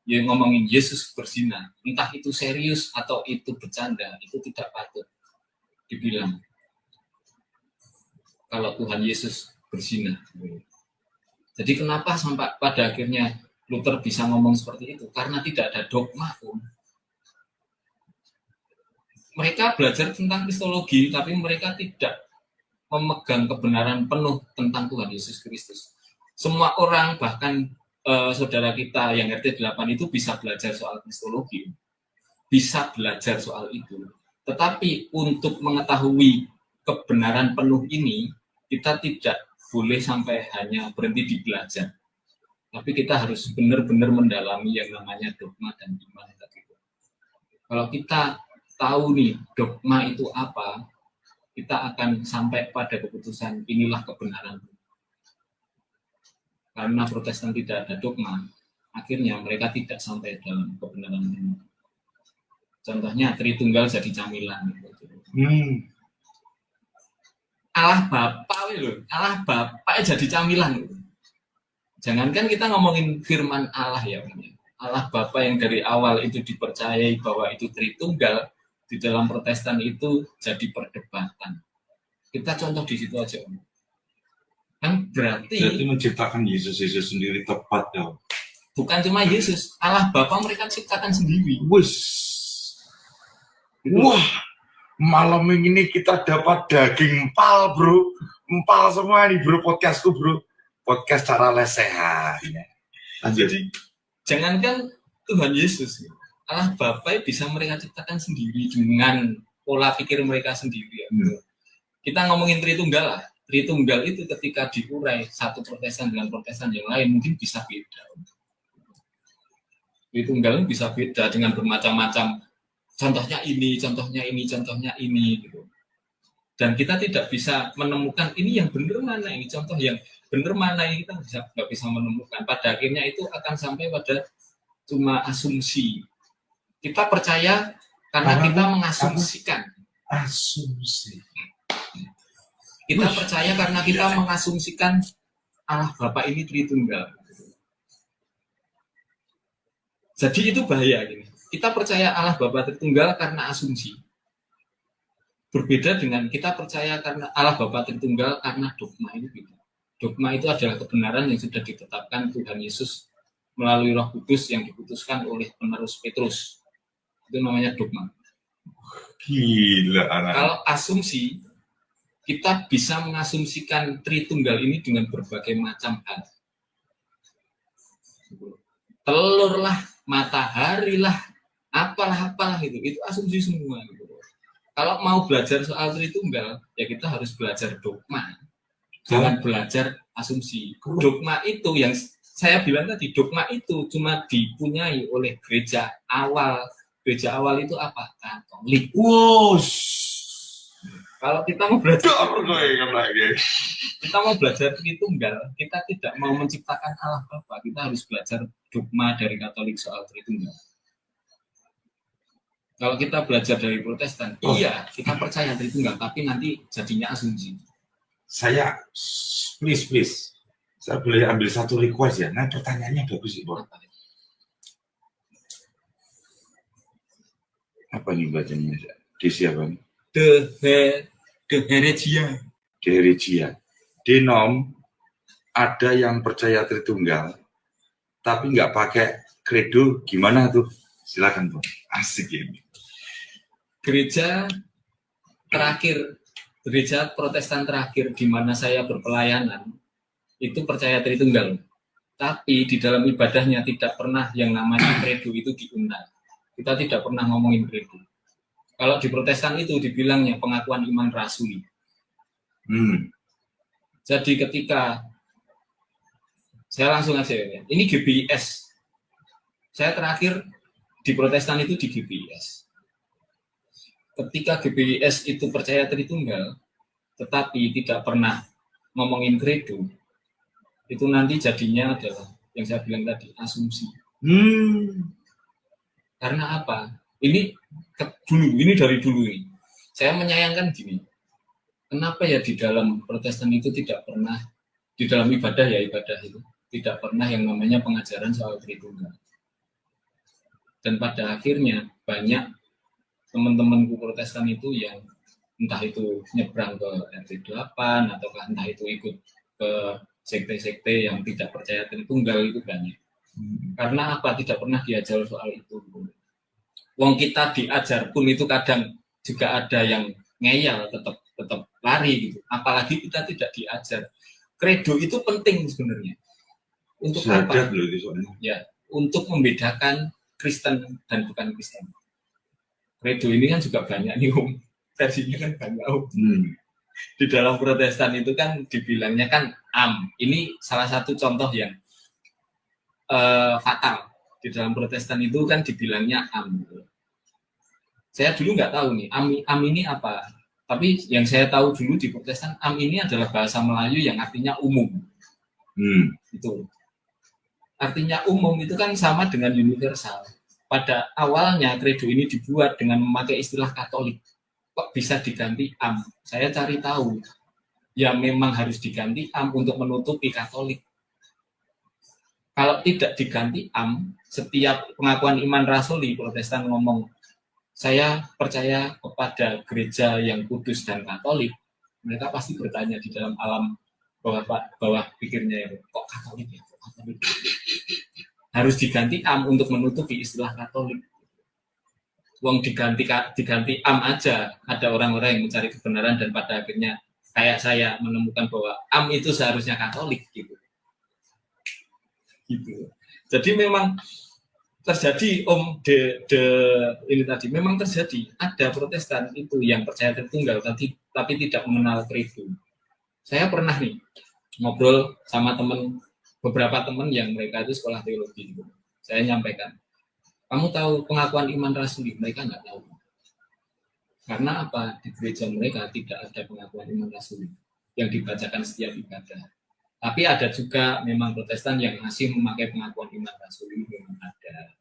Speaker 1: yang ngomongin Yesus berzina, entah itu serius atau itu bercanda, itu tidak patut dibilang kalau Tuhan Yesus berzina. Jadi kenapa sampai pada akhirnya Luther bisa ngomong seperti itu? Karena tidak ada dogma pun. Mereka belajar tentang kristologi, tapi mereka tidak memegang kebenaran penuh tentang Tuhan Yesus Kristus. Semua orang, bahkan saudara kita yang RT 8 itu bisa belajar soal kristologi, bisa belajar soal itu. Tetapi untuk mengetahui kebenaran penuh ini kita tidak boleh sampai hanya berhenti di belajar, tapi kita harus benar-benar mendalami yang namanya dogma dan iman tadi. Kalau kita tahu nih dogma itu apa, kita akan sampai pada keputusan inilah kebenaran. Karena Protestan tidak ada dogma, akhirnya mereka tidak sampai dalam kebenaran ini. Contohnya Tritunggal jadi camilan. Allah Bapa loh, Allah Bapa jadi camilan. Jangankan kita ngomongin firman Allah ya, Allah Bapa yang dari awal itu dipercayai bahwa itu Tritunggal, di dalam Protestan itu jadi perdebatan. Kita contoh di situ aja, kan berarti
Speaker 2: menciptakan Yesus sendiri tepat ya.
Speaker 1: Bukan cuma Yesus, Allah Bapa mereka ciptakan sendiri.
Speaker 2: Wah, malam ini kita dapat daging empal, bro. Empal semua nih, bro, podcastku, bro. Podcast cara lesehan.
Speaker 1: Jadi, jangankan Tuhan Yesus, Allah Bapa bisa mereka ciptakan sendiri dengan pola pikir mereka sendiri. Kita ngomongin Tritunggal lah. Tritunggal itu ketika diurai satu Protestan dengan Protestan yang lain mungkin bisa beda. Tritunggal bisa beda dengan bermacam-macam. Contohnya ini, contohnya ini, contohnya ini, gitu. Dan kita tidak bisa menemukan ini yang benar mana, ini contoh yang benar mana, ini kita nggak bisa menemukan. Pada akhirnya itu akan sampai pada cuma asumsi. Kita percaya karena kita mengasumsikan.
Speaker 2: Asumsi.
Speaker 1: Kita percaya karena kita mengasumsikan Allah Bapa ini Tritunggal. Jadi itu bahaya gini. Kita percaya Allah Bapa Tritunggal karena asumsi. Berbeda dengan kita percaya karena Allah Bapa Tritunggal karena dogma itu. Dogma itu adalah kebenaran yang sudah ditetapkan Tuhan Yesus melalui Roh Kudus yang diputuskan oleh penerus Petrus. Itu namanya dogma.
Speaker 2: Gila anak.
Speaker 1: Kalau asumsi, kita bisa mengasumsikan Tritunggal ini dengan berbagai macam hal. Telur lah, matahari lah, apalah itu asumsi semua. Gitu. Kalau mau belajar soal Tritunggal, ya kita harus belajar dogma, jangan belajar asumsi. Dogma itu yang saya bilang tadi, dogma itu cuma dipunyai oleh gereja awal. Gereja awal itu apa? Katolik. Kalau kita mau belajar Tritunggal, kita tidak mau menciptakan Allah Bapa, kita harus belajar dogma dari Katolik soal Tritunggal. Kalau kita belajar dari Protestan, iya kita percaya Tritunggal, tapi nanti jadinya asumsi.
Speaker 2: Saya, please, saya boleh ambil satu request ya. Nah, pertanyaannya bagus sih, Bro. Apa nih bacanya? Di siapa nih?
Speaker 1: The Heresia.
Speaker 2: Denom ada yang percaya Tritunggal, tapi nggak pakai kredo, gimana tuh? Silakan, Bro. Asik ini.
Speaker 1: Gereja Protestan terakhir di mana saya berpelayanan itu percaya Tritunggal, tapi di dalam ibadahnya tidak pernah yang namanya kredo itu diundang. Kita tidak pernah ngomongin kredo. Kalau di Protestan itu dibilangnya pengakuan iman rasuli. Jadi ketika saya langsung aja ya, ini GBIS. Saya terakhir di Protestan itu di GBIS. Ketika GBIS itu percaya Tritunggal, tetapi tidak pernah ngomongin kredo, itu nanti jadinya adalah yang saya bilang tadi, asumsi. Karena apa? Ini dari dulu ini. Saya menyayangkan gini. Kenapa ya di dalam Protestan itu tidak pernah, di dalam ibadah itu, tidak pernah yang namanya pengajaran soal Tritunggal. Dan pada akhirnya banyak teman-temanku Protestan itu yang entah itu nyebrang ke RT8 atau entah itu ikut ke sekte-sekte yang tidak percaya Tritunggal itu banyak. Karena apa? Tidak pernah diajar soal itu. Wong kita diajar pun itu kadang juga ada yang ngeyel, tetap lari gitu. Apalagi kita tidak diajar. Kredo itu penting sebenarnya. Untuk apa? Ya, untuk membedakan Kristen dan bukan Kristen. Kredo ini kan juga banyak nih, versinya kan banyak. Di dalam Protestan itu kan dibilangnya kan am. Ini salah satu contoh yang fatal. Di dalam Protestan itu kan dibilangnya am. Saya dulu nggak tahu nih, am ini apa. Tapi yang saya tahu dulu di Protestan, am ini adalah bahasa Melayu yang artinya umum. Itu. Artinya umum itu kan sama dengan universal. Pada awalnya kredo ini dibuat dengan memakai istilah Katolik. Kok bisa diganti am? Saya cari tahu. Ya memang harus diganti am untuk menutupi Katolik. Kalau tidak diganti am, setiap pengakuan iman rasuli Protestan ngomong, saya percaya kepada gereja yang kudus dan Katolik, mereka pasti bertanya di dalam alam bawah pikirnya, kok Katolik ya? Kok Katolik? Harus diganti am untuk menutupi istilah Katolik. Wong diganti am aja, ada orang-orang yang mencari kebenaran dan pada akhirnya kayak saya menemukan bahwa am itu seharusnya Katolik gitu. Jadi memang terjadi ini tadi memang terjadi, ada Protestan itu yang percaya Tritunggal tapi tidak mengenal kredo. Saya pernah nih ngobrol sama beberapa teman yang mereka itu sekolah teologi gitu. Saya nyampaikan, kamu tahu pengakuan iman rasuli? Mereka nggak tahu. Karena apa? Di gereja mereka tidak ada pengakuan iman rasuli yang dibacakan setiap ibadah. Tapi ada juga memang Protestan yang masih memakai pengakuan iman rasuli, memang ada.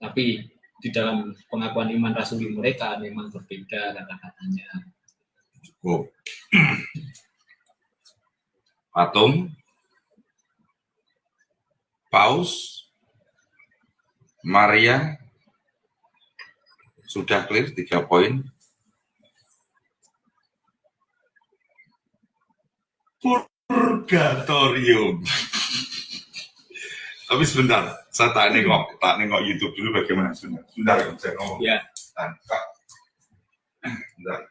Speaker 1: Tapi di dalam pengakuan iman rasuli mereka memang berbeda kata-katanya.
Speaker 2: Cukup. Patung, Paus, Maria, sudah clear 3 poin. Purgatorium. Tapi sebentar, saya tak nengok YouTube dulu bagaimana sebentar saya ngomong.
Speaker 1: Ya.
Speaker 2: Sebentar.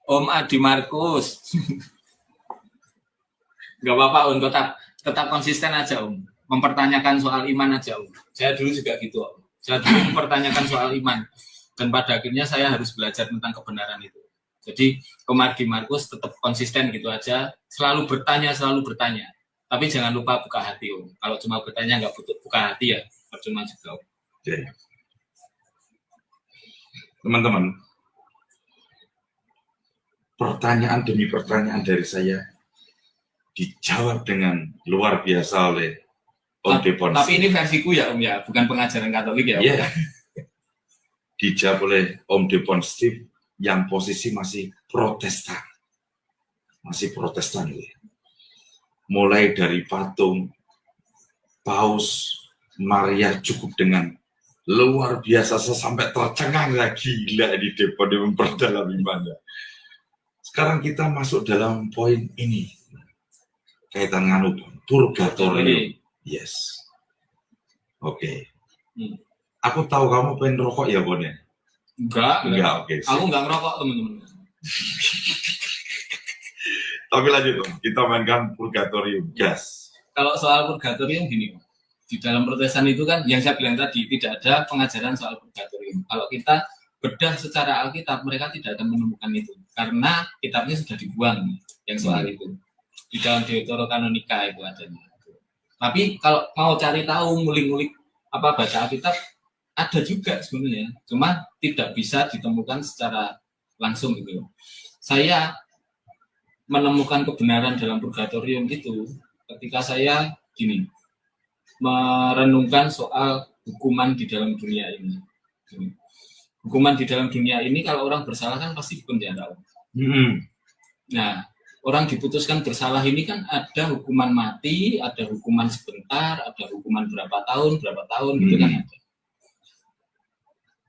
Speaker 1: Om Adi Markus. Gak apa-apa Om, tetap konsisten aja Om. Mempertanyakan soal iman aja Om. Saya dulu juga gitu Om. Saya dulu mempertanyakan soal iman. Dan pada akhirnya saya harus belajar tentang kebenaran itu. Jadi Om Adi Markus tetap konsisten gitu aja. Selalu bertanya. Tapi jangan lupa buka hati Om. Kalau cuma bertanya nggak buka hati ya percuma juga Om.
Speaker 2: Oke. Teman-teman, pertanyaan demi pertanyaan dari saya dijawab dengan luar biasa oleh Om Depon.
Speaker 1: Tapi ini versiku ya Om ya, bukan pengajaran Katolik ya Om.
Speaker 2: Iya. Dijawab oleh Om Depon Steve yang posisi masih Protestan. Masih Protestan ya. Mulai dari patung, Paus, Maria cukup dengan luar biasa, saya sampai tercengang lagi, gila di Depon dia memperdalam imannya. Sekarang kita masuk dalam poin ini. Kaitan nganu, purgatorium. Yes. Oke. Aku tahu kamu pengen rokok ya, Bon ya?
Speaker 1: Enggak.
Speaker 2: Oke.
Speaker 1: Aku enggak ngerokok, teman-teman.
Speaker 2: Tapi lanjut, kita mainkan purgatorium. Yes.
Speaker 1: Kalau soal purgatorium gini, di dalam Protestan itu kan yang saya bilang tadi tidak ada pengajaran soal purgatorium. Kalau kita bedah secara Alkitab, mereka tidak akan menemukan itu karena kitabnya sudah dibuang yang soal itu. Di dalam Deuterokanonika itu adanya. Tapi kalau mau cari tahu, ngulik-ngulik apa baca Alkitab, ada juga sebenarnya. Cuma tidak bisa ditemukan secara langsung gitu. Saya menemukan kebenaran dalam purgatorium itu ketika saya merenungkan soal hukuman di dalam dunia ini. Hukuman di dalam dunia ini kalau orang bersalah kan pasti penjara. Nah, orang diputuskan bersalah ini kan ada hukuman mati, ada hukuman sebentar, ada hukuman berapa tahun gitu kan ada.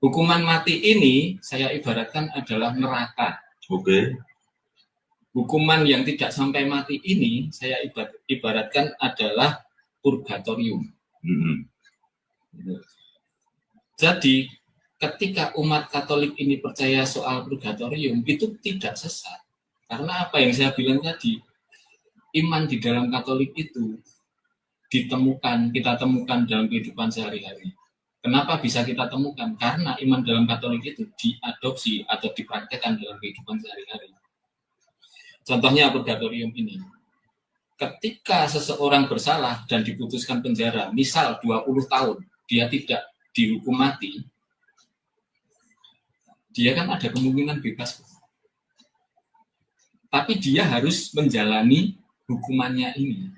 Speaker 1: Hukuman mati ini saya ibaratkan adalah neraka.
Speaker 2: Oke.
Speaker 1: Hukuman yang tidak sampai mati ini saya ibaratkan adalah purgatorium. Jadi ketika umat Katolik ini percaya soal purgatorium itu tidak sesat. Karena apa yang saya bilang tadi, iman di dalam Katolik itu kita temukan dalam kehidupan sehari-hari. Kenapa bisa kita temukan? Karena iman dalam Katolik itu diadopsi atau dipraktekkan dalam kehidupan sehari-hari. Contohnya purgatorium ini. Ketika seseorang bersalah dan diputuskan penjara, misal 20 tahun, dia tidak dihukum mati, dia kan ada kemungkinan bebas. Tapi dia harus menjalani hukumannya ini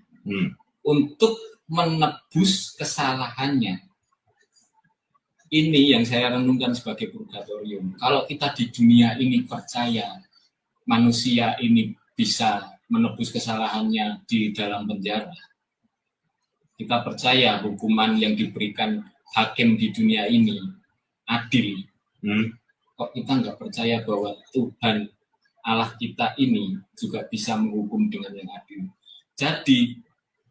Speaker 1: untuk menebus kesalahannya. Ini yang saya renungkan sebagai purgatorium. Kalau kita di dunia ini percaya manusia ini bisa menebus kesalahannya di dalam penjara, kita percaya hukuman yang diberikan hakim di dunia ini adil, kok kita nggak percaya bahwa Tuhan Allah kita ini juga bisa menghukum dengan yang adil? Jadi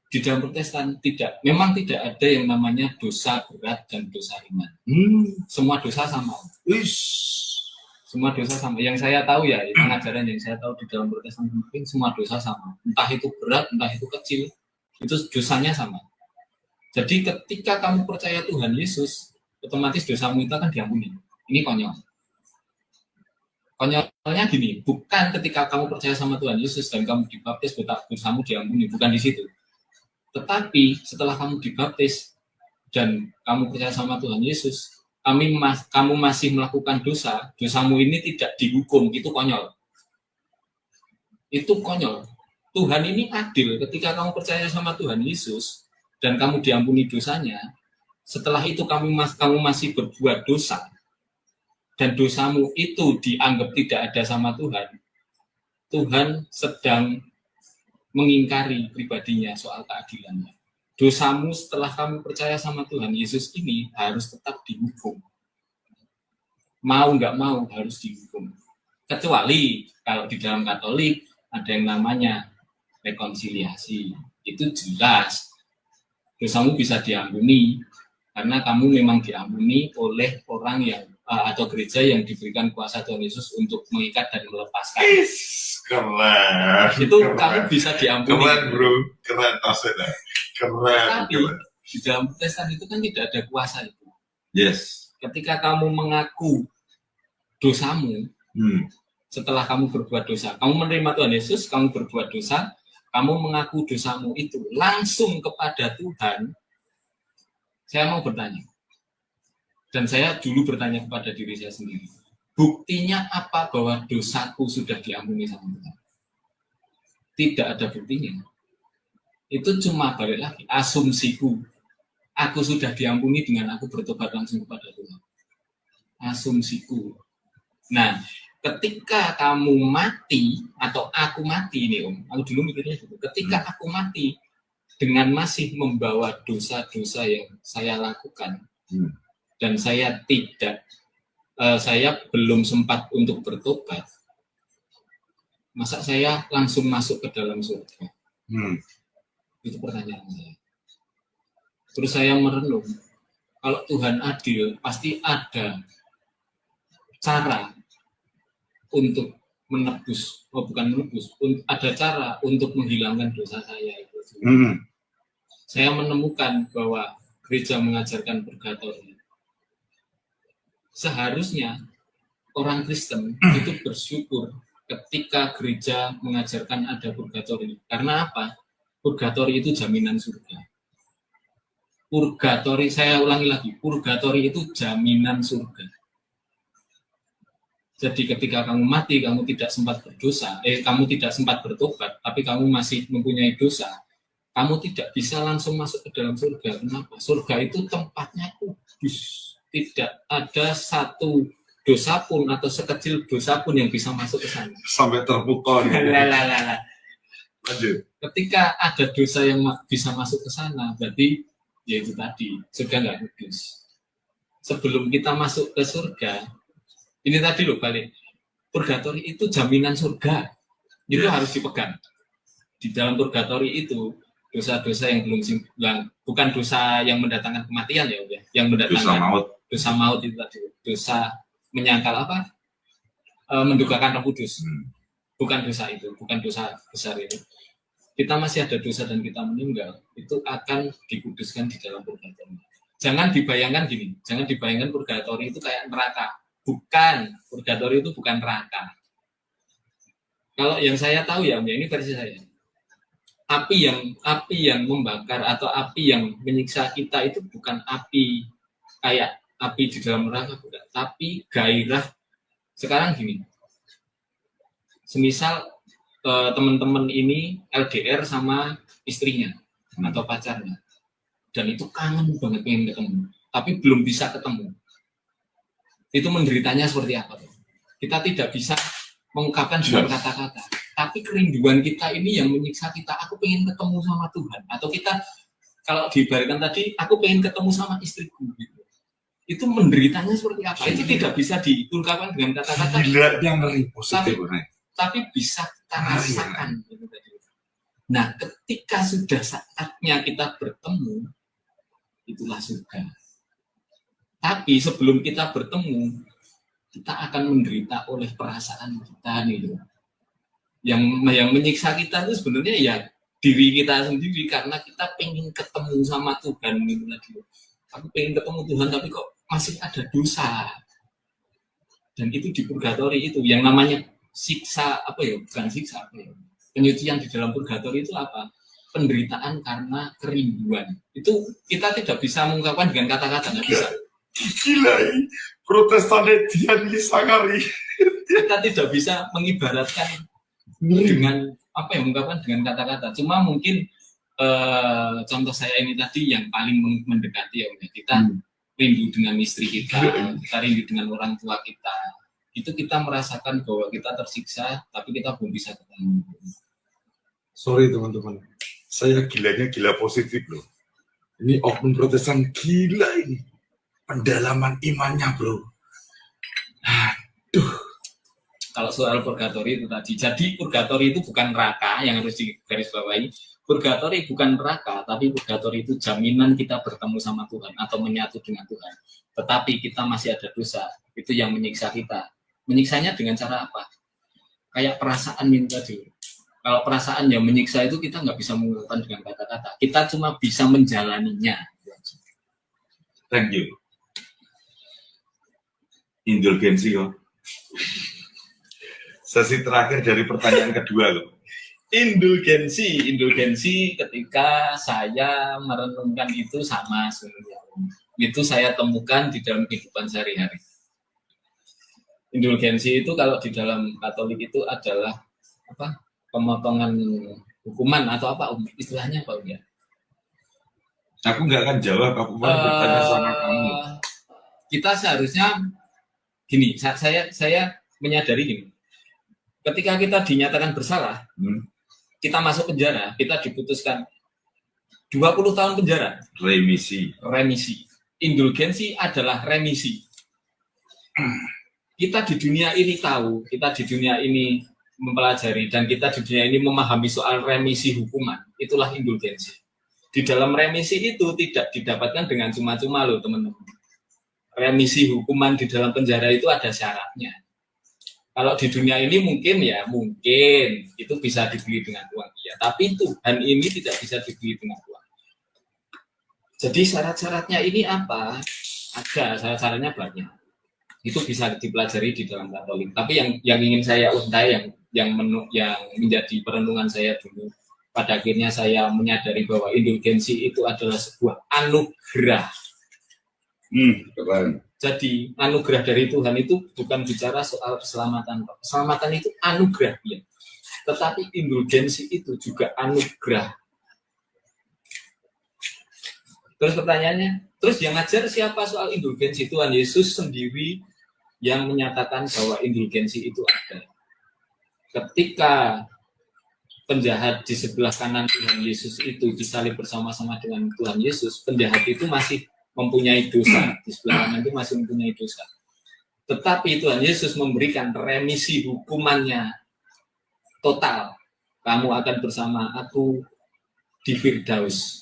Speaker 1: di dalam Protestan memang tidak ada yang namanya dosa berat dan dosa ringan. Semua dosa sama. Semua dosa sama. Yang saya tahu ya, pengajaran yang saya tahu di dalam Protestan mungkin semua dosa sama. Entah itu berat, entah itu kecil, itu dosanya sama. Jadi ketika kamu percaya Tuhan Yesus, otomatis dosamu itu akan diampuni. Ini konyol. Konyolnya gini, bukan ketika kamu percaya sama Tuhan Yesus dan kamu dibaptis, dosamu diampuni, bukan di situ. Tetapi setelah kamu dibaptis dan kamu percaya sama Tuhan Yesus, kamu masih melakukan dosa, dosamu ini tidak dihukum, itu konyol. Itu konyol. Tuhan ini adil. Ketika kamu percaya sama Tuhan Yesus dan kamu diampuni dosanya, setelah itu kamu masih berbuat dosa dan dosamu itu dianggap tidak ada sama Tuhan, Tuhan sedang mengingkari pribadinya soal keadilannya. Dosamu setelah kamu percaya sama Tuhan Yesus ini harus tetap dihukum. Mau nggak mau harus dihukum. Kecuali kalau di dalam Katolik ada yang namanya rekonsiliasi. Itu jelas. Dosamu bisa diampuni karena kamu memang diampuni oleh orang yang atau gereja yang diberikan kuasa Tuhan Yesus untuk mengikat dan melepaskan.
Speaker 2: Keren.
Speaker 1: Itu
Speaker 2: keren.
Speaker 1: kamu bisa diampuni.
Speaker 2: Keren bro, keren maksudnya. Keren.
Speaker 1: Tapi di dalam Protestan itu kan tidak ada kuasa itu.
Speaker 2: Yes.
Speaker 1: Ketika kamu mengaku dosamu, setelah kamu berbuat dosa, kamu menerima Tuhan Yesus, kamu berbuat dosa, kamu mengaku dosamu itu langsung kepada Tuhan. Saya mau bertanya, dan saya dulu bertanya kepada diri saya sendiri, buktinya apa bahwa dosaku sudah diampuni sama Tuhan? Tidak ada buktinya. Itu cuma balik lagi, asumsiku. Aku sudah diampuni dengan aku bertobat langsung kepada Tuhan. Asumsiku. Nah, ketika kamu mati, atau aku mati nih Om, aku dulu mikirnya gitu, ketika aku mati, dengan masih membawa dosa-dosa yang saya lakukan, dan saya belum sempat untuk bertobat, masa saya langsung masuk ke dalam surga? Itu pertanyaan saya. Terus saya merenung, kalau Tuhan adil, pasti ada cara untuk menebus, ada cara untuk menghilangkan dosa saya itu. Saya menemukan bahwa gereja mengajarkan purgatori. Seharusnya orang Kristen itu bersyukur ketika gereja mengajarkan ada purgatori. Karena apa? Purgatori itu jaminan surga. Purgatori, saya ulangi lagi, purgatori itu jaminan surga. Jadi ketika kamu mati, kamu tidak sempat berdosa, kamu tidak sempat bertobat, tapi kamu masih mempunyai dosa, kamu tidak bisa langsung masuk ke dalam surga. Kenapa? Surga itu tempatnya kudus. Tidak ada satu dosa pun atau sekecil dosa pun yang bisa masuk ke sana.
Speaker 2: Sampai terpukul.
Speaker 1: Lanjut. Ketika ada dosa yang bisa masuk ke sana, berarti ya itu tadi, surga nggak kudus. Sebelum kita masuk ke surga, ini tadi loh balik, purgatori itu jaminan surga. Itu harus dipegang. Di dalam purgatori itu, dosa-dosa yang belum bukan dosa yang mendatangkan kematian ya, yang mendatangkan dosa maut itu tadi, dosa menyangkal apa, mendukakan Roh Kudus, bukan dosa itu, bukan dosa besar itu kita masih ada dosa dan kita meninggal, itu akan dikuduskan di dalam purgatori. Jangan dibayangkan gini, jangan dibayangkan purgatori itu kayak neraka. Bukan, purgatori itu bukan neraka. Kalau yang saya tahu ya, ini versi saya. Api yang membakar atau api yang menyiksa kita itu bukan api kayak api di dalam neraka, bukan. Tapi gairah. Sekarang gini, semisal teman-teman ini LDR sama istrinya atau pacarnya, dan itu kangen banget pengen ketemu, tapi belum bisa ketemu. Itu menderitanya seperti apa? Kita tidak bisa mengungkapkan dengan kata-kata, tapi kerinduan kita ini yang menyiksa kita. Aku pengen ketemu sama Tuhan, atau kita kalau diibaratkan tadi, aku pengen ketemu sama istriku. Gitu. Itu menderitanya seperti apa? Itu tidak bisa diungkapkan dengan kata-kata.
Speaker 2: Yang ngeri positif,
Speaker 1: tapi bisa kita rasakan. Nah, ketika sudah saatnya kita bertemu, itulah surga. Tapi sebelum kita bertemu, kita akan menderita oleh perasaan kita nih. Yang menyiksa kita itu sebenarnya ya diri kita sendiri, karena kita pengen ketemu sama Tuhan gitu lagi. Aku pengen ketemu Tuhan, tapi kok masih ada dosa. Dan itu di purgatori itu yang namanya siksa, apa ya, bukan siksa, apa ya, penyucian di dalam purgatori itu apa? Penderitaan karena kerinduan. Itu kita tidak bisa mengungkapkan dengan kata-kata, nggak bisa.
Speaker 2: Gila, Protestan Dian Lisangari.
Speaker 1: Kita tidak bisa mengibaratkan dengan apa yang mengungkapkan dengan kata-kata. Cuma mungkin contoh saya ini tadi yang paling mendekati ya, kita rindu dengan istri kita rindu dengan orang tua kita. Itu kita merasakan bahwa kita tersiksa, tapi kita belum bisa ketemu.
Speaker 2: Sorry teman-teman, saya gilanya gila positif loh. Ini oknum Protestan gila ini. Pendalaman imannya bro. Aduh.
Speaker 1: Kalau soal purgatori itu tadi, jadi purgatori itu bukan neraka yang harus digarisbawahi. Purgatori bukan neraka, tapi purgatori itu jaminan kita bertemu sama Tuhan atau menyatu dengan Tuhan. Tetapi kita masih ada dosa, itu yang menyiksa kita. Menyiksanya dengan cara apa? Kayak perasaan ini tadi. Kalau perasaan yang menyiksa itu kita nggak bisa mengungkapkan dengan kata-kata. Kita cuma bisa menjalaninya.
Speaker 2: Thank you. Indulgensi kok. Sesi terakhir dari pertanyaan kedua loh.
Speaker 1: Indulgensi ketika saya merenungkan itu sama sebenarnya. Itu saya temukan di dalam kehidupan sehari-hari. Indulgensi itu kalau di dalam Katolik itu adalah apa? Pemotongan hukuman atau apa istilahnya apa ya?
Speaker 2: Aku nggak akan jawab, aku mau bertanya sama kamu.
Speaker 1: Kita seharusnya gini, saya menyadari gini. Ketika kita dinyatakan bersalah, kita masuk penjara, kita diputuskan 20 tahun penjara.
Speaker 2: Remisi.
Speaker 1: Indulgensi adalah remisi. Kita di dunia ini tahu, kita di dunia ini mempelajari, dan kita di dunia ini memahami soal remisi hukuman. Itulah indulgensi. Di dalam remisi itu tidak didapatkan dengan cuma-cuma loh teman-teman. Remisi hukuman di dalam penjara itu ada syaratnya. Kalau di dunia ini mungkin itu bisa dibeli dengan uang, ya. Tapi Tuhan ini tidak bisa dibeli dengan uang. Jadi syarat-syaratnya ini apa? Ada syarat-syaratnya banyak. Itu bisa dipelajari di dalam Katolik. Tapi yang ingin saya untai, yang menjadi perenungan saya dulu, pada akhirnya saya menyadari bahwa indulgensi itu adalah sebuah anugerah. Jadi anugerah dari Tuhan itu bukan bicara soal keselamatan. Keselamatan itu anugerah, ya. Tetapi indulgensi itu juga anugerah. Terus pertanyaannya, terus yang ngajar siapa soal indulgensi? Tuhan Yesus sendiri yang menyatakan bahwa indulgensi itu ada. Ketika penjahat di sebelah kanan Tuhan Yesus itu disalib bersama-sama dengan Tuhan Yesus, penjahat itu masih mempunyai dosa, di sebelah kanan itu masih mempunyai dosa. Tetapi Tuhan Yesus memberikan remisi hukumannya total. Kamu akan bersama aku di Firdaus.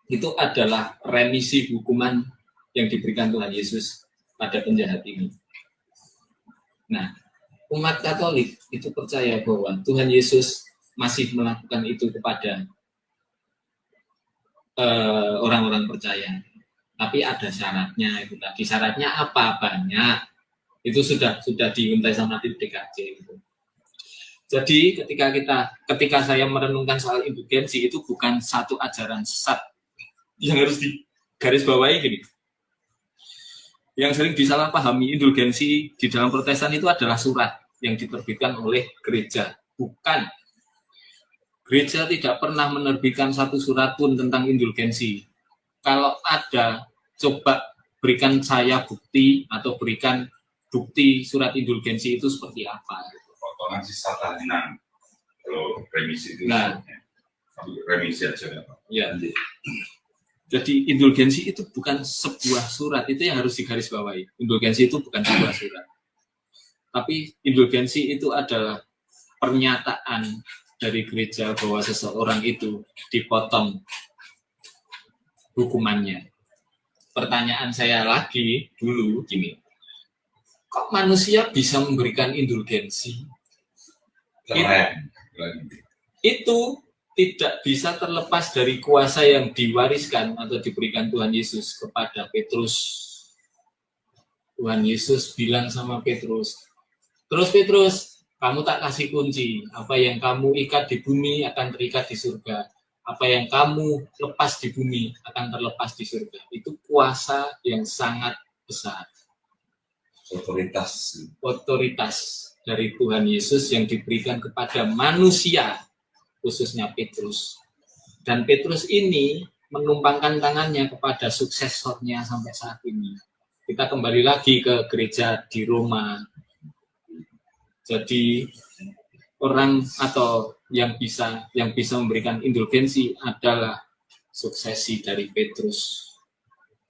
Speaker 1: Itu adalah remisi hukuman yang diberikan Tuhan Yesus pada penjahat ini. Nah, umat Katolik itu percaya bahwa Tuhan Yesus masih melakukan itu kepada orang-orang percaya. Tapi ada syaratnya itu tadi. Syaratnya apa? Banyak. Itu sudah diuntai sama DKJ itu. Jadi ketika saya merenungkan soal indulgensi, itu bukan satu ajaran sesat yang harus digarisbawahi gini. Yang sering disalahpahami indulgensi di dalam Protestan itu adalah surat yang diterbitkan oleh gereja. Bukan. Gereja tidak pernah menerbitkan satu surat pun tentang indulgensi. Kalau ada, coba berikan saya bukti atau berikan bukti surat indulgensi itu seperti apa.
Speaker 2: Potongan sisa tahanan. Kalau remisi itu remisi aja ya Pak.
Speaker 1: Ya. Jadi indulgensi itu bukan sebuah surat, itu yang harus digarisbawahi. Indulgensi itu bukan sebuah surat. Tapi indulgensi itu adalah pernyataan dari gereja bahwa seseorang itu dipotong hukumannya. Pertanyaan saya lagi dulu gini, kok manusia bisa memberikan indulgensi? Itu tidak bisa terlepas dari kuasa yang diwariskan atau diberikan Tuhan Yesus kepada Petrus. Tuhan Yesus bilang sama Petrus, terus Petrus, kamu tak kasih kunci, apa yang kamu ikat di bumi akan terikat di surga, apa yang kamu lepas di bumi akan terlepas di surga. Itu kuasa yang sangat besar. Otoritas dari Tuhan Yesus yang diberikan kepada manusia, khususnya Petrus. Dan Petrus ini menumpangkan tangannya kepada suksesornya sampai saat ini. Kita kembali lagi ke gereja di Roma. Jadi orang atau yang bisa memberikan indulgensi adalah suksesi dari Petrus.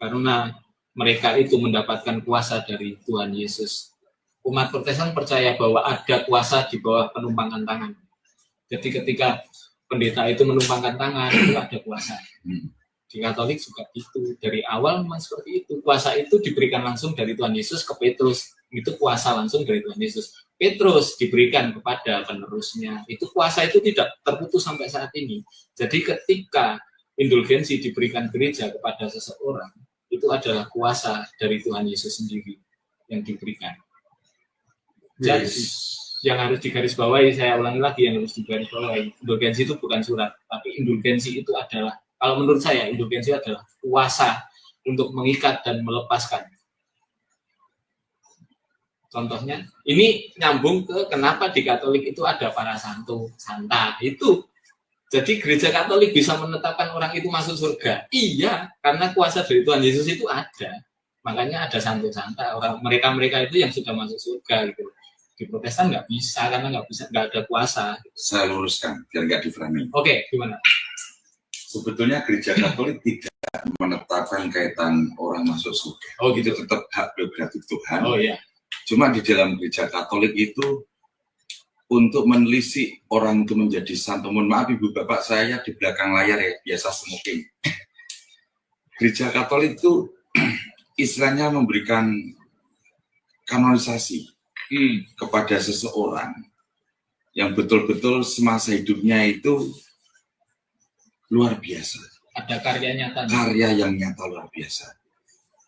Speaker 1: Karena mereka itu mendapatkan kuasa dari Tuhan Yesus. Umat Protestan percaya bahwa ada kuasa di bawah penumpangan tangan. Jadi ketika pendeta itu menumpangkan tangan, itu ada kuasa. Di Katolik juga itu. Dari awal memang seperti itu. Kuasa itu diberikan langsung dari Tuhan Yesus ke Petrus. Itu kuasa langsung dari Tuhan Yesus. Petrus diberikan kepada penerusnya. Itu kuasa itu tidak terputus sampai saat ini. Jadi ketika indulgensi diberikan gereja kepada seseorang, itu adalah kuasa dari Tuhan Yesus sendiri yang diberikan. Jadi yang harus digarisbawahi, saya ulangi lagi, yang harus digarisbawahi, indulgensi itu bukan surat, tapi indulgensi itu adalah, kalau menurut saya, indulgensi adalah kuasa untuk mengikat dan melepaskan. Contohnya, ini nyambung ke kenapa di Katolik itu ada para santo, santa, itu. Jadi gereja Katolik bisa menetapkan orang itu masuk surga. Iya, karena kuasa dari Tuhan Yesus itu ada. Makanya ada santo, santa, orang mereka itu yang sudah masuk surga gitu. Di Protestan nggak bisa, karena nggak ada kuasa.
Speaker 2: Saya luruskan biar nggak diframing.
Speaker 1: Oke, gimana?
Speaker 2: Sebetulnya gereja Katolik tidak menetapkan kaitan orang masuk surga.
Speaker 1: Oh gitu.
Speaker 2: Itu tetap hak prerogatif Tuhan.
Speaker 1: Oh iya.
Speaker 2: Cuma di dalam gereja Katolik itu untuk menelisik orang itu menjadi santo. Mohon maaf ibu bapak, saya di belakang layar ya, biasa smoking. Gereja Katolik itu istilahnya memberikan kanonisasi kepada seseorang yang betul-betul semasa hidupnya itu luar biasa.
Speaker 1: Ada karya nyata.
Speaker 2: Karya yang nyata luar biasa.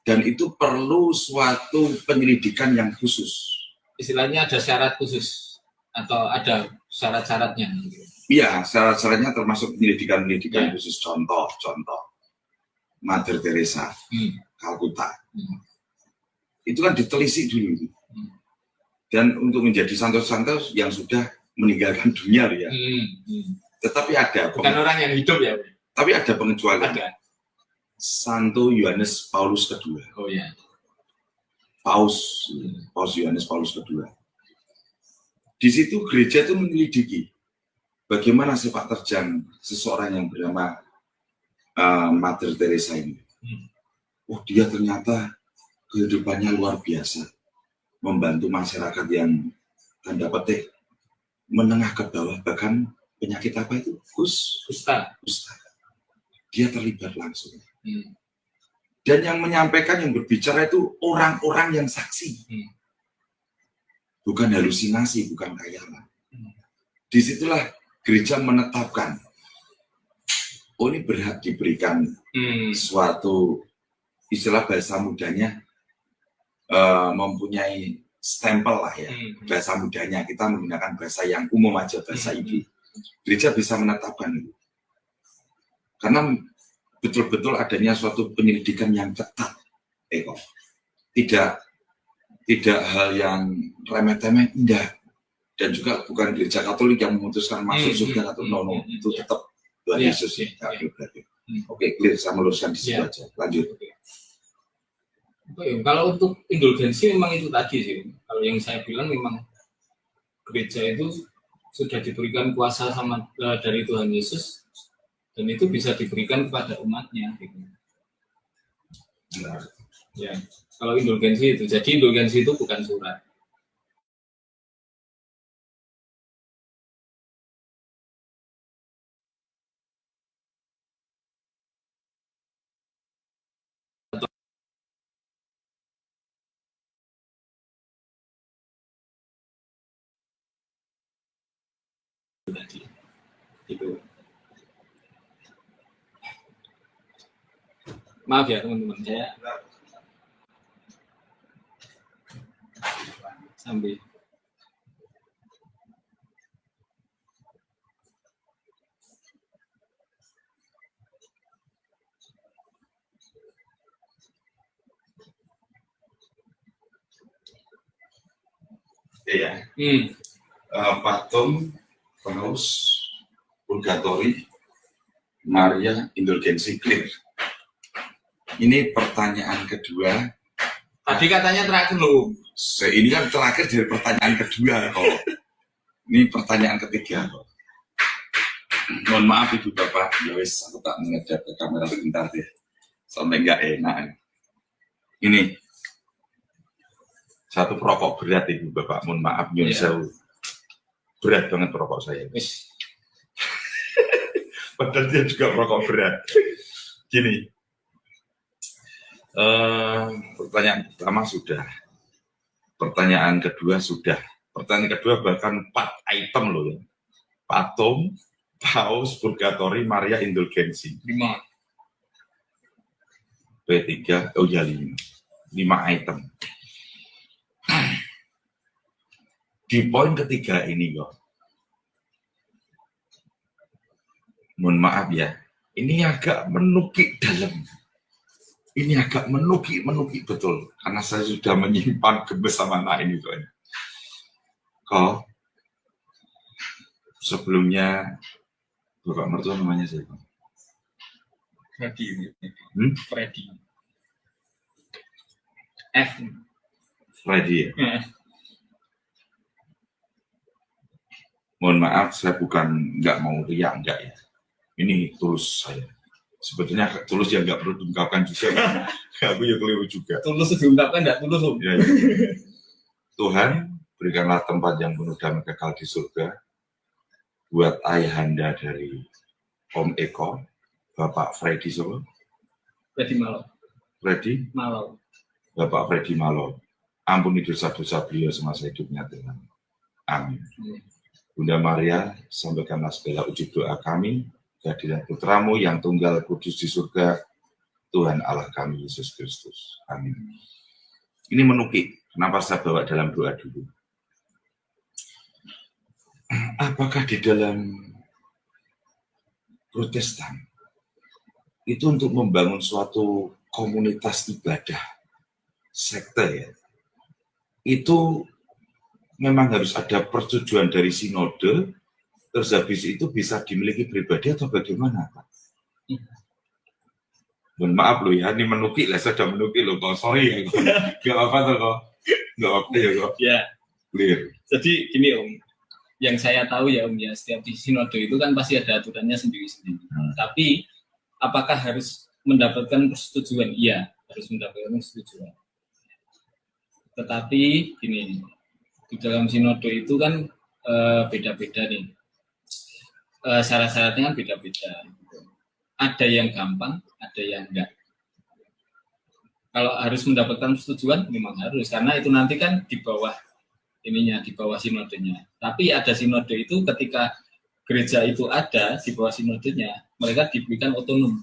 Speaker 2: Dan itu perlu suatu penyelidikan yang khusus.
Speaker 1: Istilahnya ada syarat khusus atau ada syarat-syaratnya?
Speaker 2: Iya, syarat-syaratnya termasuk penyelidikan khusus. Contoh Mother Teresa, Kalkuta. Itu kan ditelisik dulu. Dan untuk menjadi santo-santo yang sudah meninggalkan dunia ya. Tetapi ada
Speaker 1: bukan orang yang hidup ya.
Speaker 2: Tapi ada pengecualian.
Speaker 1: Ada.
Speaker 2: Santo Yohanes Paulus II.
Speaker 1: Oh ya.
Speaker 2: Paus Yohanes Paulus II. Di situ gereja itu menyelidiki bagaimana sepak terjang seseorang yang bernama Mother Teresa ini. Oh, dia ternyata kehidupannya luar biasa. Membantu masyarakat yang tanda petik menengah ke bawah, bahkan penyakit apa itu? Kusta. Dia terlibat langsung. Dan yang menyampaikan, yang berbicara itu orang-orang yang saksi. Bukan halusinasi, bukan khayalan. Disitulah gereja menetapkan, oh ini berhak diberikan suatu istilah bahasa mudanya, mempunyai stempel lah ya, bahasa mudanya kita menggunakan bahasa yang umum aja, bahasa ini. Gereja bisa menetapkan itu. Karena betul-betul adanya suatu penyelidikan yang ketat, tidak hal yang remeh-temeh, tidak. Dan juga bukan gereja Katolik yang memutuskan masuk surga atau no, itu tetap Tuhan Yesus ya. Oke, clear, saya meluruskan di situ aja. Lanjut.
Speaker 1: Kalau untuk indulgensi memang itu tadi sih. Kalau yang saya bilang memang gereja itu sudah diberikan kuasa dari Tuhan Yesus, dan itu bisa diberikan kepada umatnya. Gitu.
Speaker 2: Nah.
Speaker 1: Ya, kalau indulgensi itu, jadi indulgensi itu bukan surat. Tadi itu, maaf ya teman-teman, saya sambil
Speaker 2: ya. Patung, Paus, Purgatori, Maria, indulgensi, clear. Ini pertanyaan kedua.
Speaker 1: Tadi katanya terakhir loh.
Speaker 2: Ini kan terakhir dari pertanyaan kedua kok. Ini pertanyaan ketiga kok. Mohon maaf Ibu Bapak, ya wis aku tak menghadap ke kamera sebentar deh. Sampai nggak enak. Ini satu perokok berat Ibu Bapak, mohon maaf nyun sewu. Berat banget perokok saya. Padahal dia juga perokok berat. Gini. Pertanyaan pertama sudah. Pertanyaan kedua sudah. Pertanyaan kedua bahkan 4 item loh ya. Patung, Paus, Purgatori, Maria, indulgensi.
Speaker 1: 5.
Speaker 2: P3, oh ya 5 item. Di poin ketiga ini kok, mohon maaf ya, ini agak menukik dalam. Ini agak menukik betul, karena saya sudah menyimpan kebersamaan ini kok. Sebelumnya, Bapak mertua namanya siapa?
Speaker 1: Freddy.
Speaker 2: Freddy ya? Mohon maaf, saya bukan nggak mau riak, enggak ya. Ini tulus saya. Sebetulnya tulus ya nggak perlu diungkapkan juga. Aku ya keliru juga.
Speaker 1: Tulus diungkapkan nggak tulus loh.
Speaker 2: Ya. Tuhan, berikanlah tempat yang penuh damai kekal di surga buat ayahanda dari Om Eko, Bapak Freddy siapa?
Speaker 1: Freddy Malo.
Speaker 2: Freddy
Speaker 1: Malo.
Speaker 2: Bapak Freddy Malo. Ampuni dosa-dosa beliau semasa hidupnya Tuhan. Amin. Bunda Maria, sampaikanlah segala uji doa kami, kehadiran putramu yang tunggal kudus di surga, Tuhan Allah kami Yesus Kristus. Amin. Ini menukik, kenapa saya bawa dalam doa dulu. Apakah di dalam Protestan itu untuk membangun suatu komunitas ibadah, sekte ya, itu memang harus ada persetujuan dari sinode, terus habis itu bisa dimiliki pribadi atau bagaimana, Pak? Mohon maaf loh ya, ini menukik lah, saya sudah menukik loh, kok sorry ya, nggak apa-apa tuh kok, nggak apa-apa ya kok.
Speaker 1: Ya.
Speaker 2: Clear.
Speaker 1: Jadi gini Om, yang saya tahu ya Om ya, setiap di sinode itu kan pasti ada aturannya sendiri-sendiri. Tapi apakah harus mendapatkan persetujuan? Iya, harus mendapatkan persetujuan. Tetapi gini, di dalam sinode itu kan beda-beda nih, syarat-syaratnya kan beda-beda. Ada yang gampang, ada yang enggak. Kalau harus mendapatkan persetujuan memang harus, karena itu nanti kan di bawah ininya, di bawah sinodenya. Tapi ada sinode itu ketika gereja itu ada di bawah sinodenya, mereka diberikan otonom.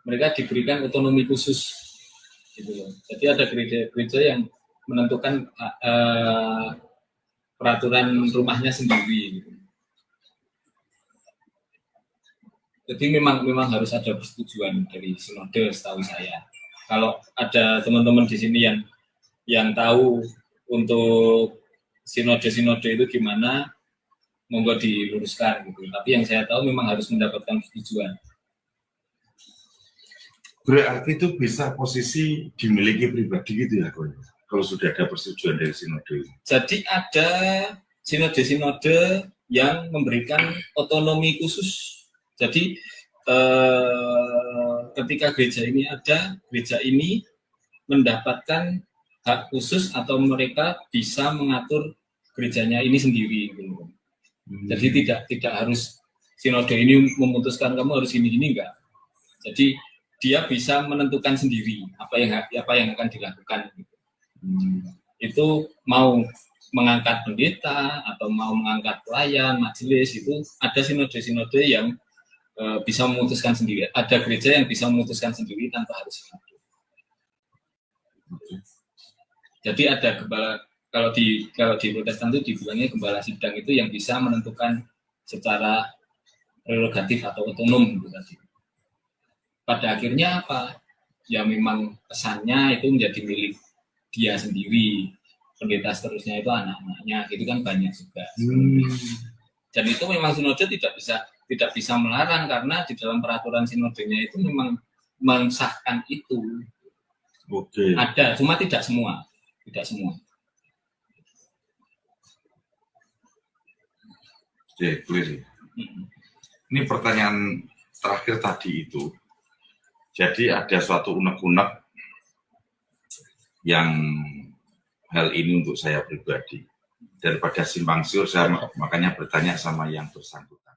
Speaker 1: Mereka diberikan otonomi khusus. Gitu loh. Jadi ada gereja-gereja yang menentukan peraturan rumahnya sendiri. Gitu. Jadi memang harus ada persetujuan dari sinode setahu saya. Kalau ada teman-teman di sini yang tahu untuk sinode itu gimana, monggo diluruskan gitu. Tapi yang saya tahu memang harus mendapatkan persetujuan.
Speaker 2: Berarti itu bisa posisi dimiliki pribadi gitu ya, kalau sudah ada persetujuan dari sinode.
Speaker 1: Jadi ada sinode-sinode yang memberikan otonomi khusus. Jadi ketika gereja ini ada, gereja ini mendapatkan hak khusus atau mereka bisa mengatur gerejanya ini sendiri. Gitu. Jadi tidak harus sinode ini memutuskan kamu harus ini enggak. Jadi dia bisa menentukan sendiri apa yang akan dilakukan. Gitu. Itu mau mengangkat pendeta atau mau mengangkat pelayan, majelis, itu ada sinode-sinode yang bisa memutuskan sendiri. Ada gereja yang bisa memutuskan sendiri tanpa harus sinode. Jadi ada gembala, kalau di Protestan itu dibilangnya gembala sidang itu yang bisa menentukan secara prerogatif atau otonom gitu tadi. Pada akhirnya apa? Ya memang pesannya itu menjadi milik dia sendiri. Pendeta seterusnya itu anak-anaknya, itu kan banyak juga. Dan itu memang sinode tidak bisa melarang karena di dalam peraturan sinodenya itu memang mensahkan itu.
Speaker 2: Oke.
Speaker 1: Ada, cuma tidak semua.
Speaker 2: Oke, clear. Ini pertanyaan terakhir tadi itu. Jadi ada suatu unek-unek yang hal ini untuk saya pribadi. Daripada simpang siur, saya makanya bertanya sama yang bersangkutan.